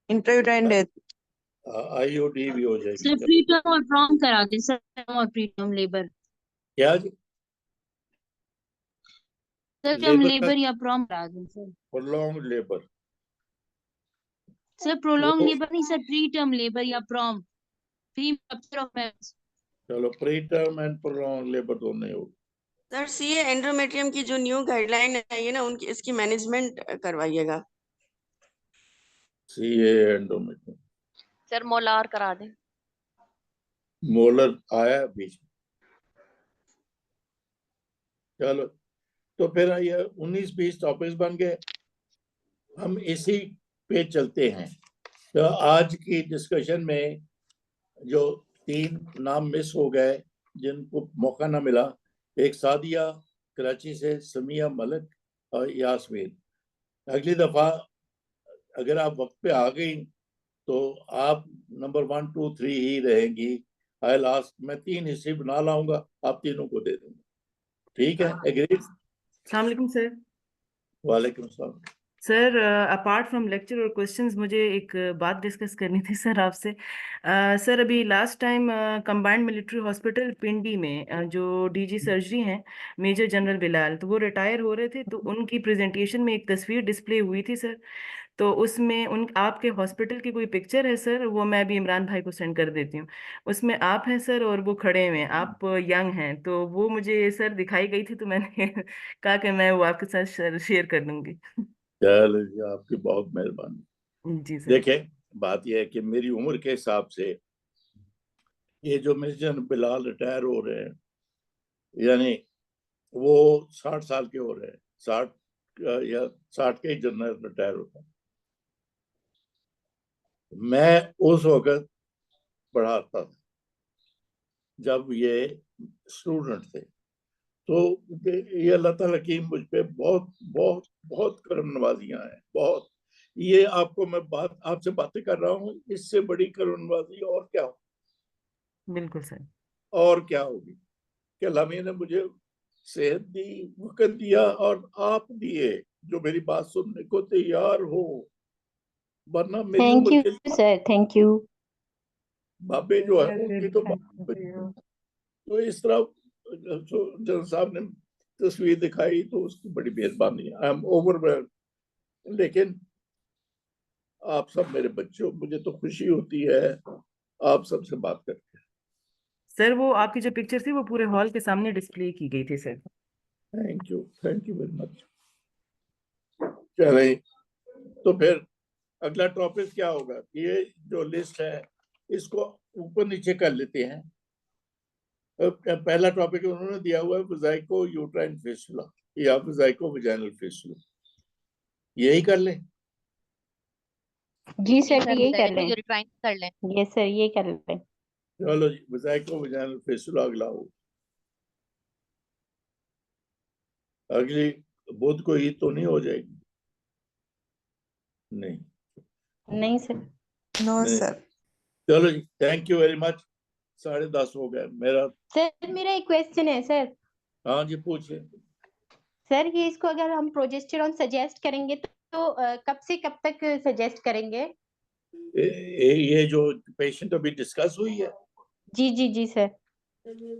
इंट्रायूटेराइन डेथ। आईओडी भी हो जाएगी। सर प्री टर्म और प्रॉम करा दे सर, टर्म और प्री टर्म लेबर। क्या जी? सर टर्म लेबर का लेबर या प्रॉम करा दे sir. Prolong labour, sir prolong वो लेबर नहीं सर, प्री टर्म लेबर या PROM, pre rupture of mens. चलो pre term and prolong labour दोनों ही हो। सर सीए एंड्रोमेट्रियम की जो न्यू गाइडलाइन है ये ना, उनकी इसकी मैनेजमेंट करवाइएगा। सीए एंडोमेट्रियम, सर मोलार करा दें। मोलर आया बीच में। चलो, तो फिर ये 19-20 टॉपिक्स बन गए, हम इसी पे चलते हैं। तो आज की डिस्कशन में जो 3 नाम मिस हो गए, जिनको मौका ना मिला, एक सादिया कराची से, समिया मलिक और यास्मीन। अगली दफा अगर आप वक्त पे आ गई तो आप नंबर 1, 2, 3 ही रहेंगी। आई लास्ट मैं 3 हिस्से बना लाऊंगा, आप तीनों को दे दूंगा। ठीक है, एग्री? अस्सलाम वालेकुम सर। वालेकुम सलाम। सर अपार्ट फ्रॉम लेक्चर और क्वेश्चंस, मुझे एक बात डिस्कस करनी थी सर आपसे। सर अभी last time combined military hospital Pindi में जो डीजी सर्जरी हैं मेजर जनरल बिलाल, तो वो रिटायर हो रहे थे, तो उनकी प्रेजेंटेशन में एक तस्वीर डिस्प्ले हुई थी सर। तो उसमें उन आपके हॉस्पिटल की कोई पिक्चर है सर, वो मैं भी इमरान भाई को सेंड कर देती हूँ। उसमें आप हैं सर और वो खड़े हुए हैं, आप यंग हैं, तो वो मुझे सर दिखाई गई थी, तो मैंने कहा कि मैं वो आपके साथ शेयर कर दूंगी। चलो जी, आपकी बहुत मेहरबानी। जी सर। देखें, बात यह है कि मेरी उम्र के हिसाब से ये जो मेजर बिलाल रिटायर हो रहे हैं, यानी वो 60 साल के हो रहे हैं, 60 या 60 के ही जनरल रिटायर होता है। मैं उस वक्त पढ़ाता था जब ये स्टूडेंट थे। तो ये अल्लाह ताला की मुझ पे बहुत बहुत बहुत करम नवाजियां हैं, बहुत। ये आपको मैं आपसे बातें कर रहा हूँ, इससे बड़ी करम नवाजी और क्या हो, बिल्कुल सर। और क्या होगी कि अल्लाह मियां ने मुझे सेहत दी, वक्त दिया, और आप दिए जो मेरी बात सुनने को तैयार हो, वरना मेरी थैंक उम्र यू के सर, थैंक यू। बाबे जो है उनकी तो तो इस तरह जनरल साहब ने तस्वीर दिखाई तो उसकी बड़ी मेहरबानी है। I am overwhelmed. लेकिन आप सब मेरे बच्चे हो, मुझे तो खुशी होती है आप सबसे बात करके। सर वो आपकी जो पिक्चर थी वो पूरे हॉल के सामने डिस्प्ले की गई थी sir. Thank you very much. चलिए, तो फिर अगला टॉपिक क्या होगा? ये जो लिस्ट है इसको ऊपर नीचे कर लेते हैं। पहला टॉपिक उन्होंने दिया हुआ है वजाइको यूट्राइन फिस्टुला या वजाइको वजाइनल फिस्टुला, यही कर लें। जी जी सर सर, यही कर वजाइको लें। यूरिट्राइन कर लें। यस सर ये कर लें। चलो जी, वजाइको वजाइनल फिस्टुला अगला हो। अगली बुध को ईद तो नहीं हो जाएगी? नहीं नहीं सर। No, नहीं। sir. चलो जी, थैंक यू वेरी मच। 10:30 हो गए मेरा। सर मेरा एक क्वेश्चन है सर। हाँ जी, पूछिए। सर ये इसको अगर हम प्रोजेस्टेरॉन सजेस्ट करेंगे तो कब से कब तक सजेस्ट करेंगे? ये जो पेशेंट अभी डिस्कस हुई है जी सर।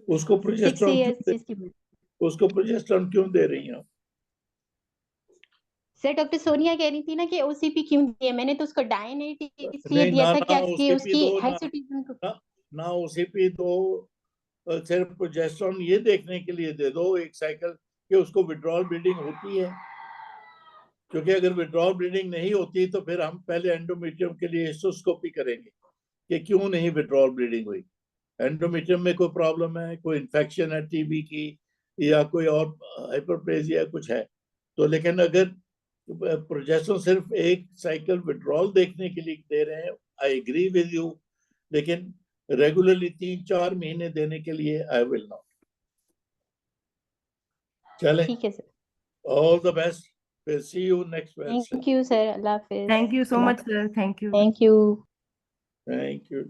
उसको 6 प्रोजेस्टेरॉन years उसको प्रोजेस्टेरॉन क्यों दे रही हैं? सर डॉक्टर सोनिया कह रही थी ना कि ओसीपी क्यों दिया, मैंने तो उसको डायनेट इसलिए नहीं, दिया ना था ना कि ओसीपी उसकी दो, ना हाइसोटिज्म को। ना ना ओसीपी दो। सिर्फ प्रोजेस्टेरॉन ये देखने के लिए दे दो एक साइकिल कि उसको विड्रॉल ब्लीडिंग होती है, क्योंकि अगर विड्रॉल ब्लीडिंग नहीं होती तो फिर हम पहले एंडोमेट्रियम के लिए हिस्टोस्कोपी करेंगे कि क्यों नहीं विड्रॉल ब्लीडिंग हुई। एंडोमेट्रियम में कोई प्रॉब्लम है, कोई इन्फेक्शन है टीबी की या कोई और हाइपरप्लेजिया कुछ है तो। लेकिन अगर प्रोजेस्टेरॉन सिर्फ एक साइकिल विड्रॉल देखने के लिए दे रहे हैं, आई एग्री विद यू, लेकिन रेगुलरली 3-4 महीने देने के लिए आई विल नॉट। चलें, ठीक है सर। ऑल द बेस्ट, फिर see you next Wednesday. Thank you sir, अल्लाह हाफिज। Thank you so much sir, thank you. Thank you. Thank you.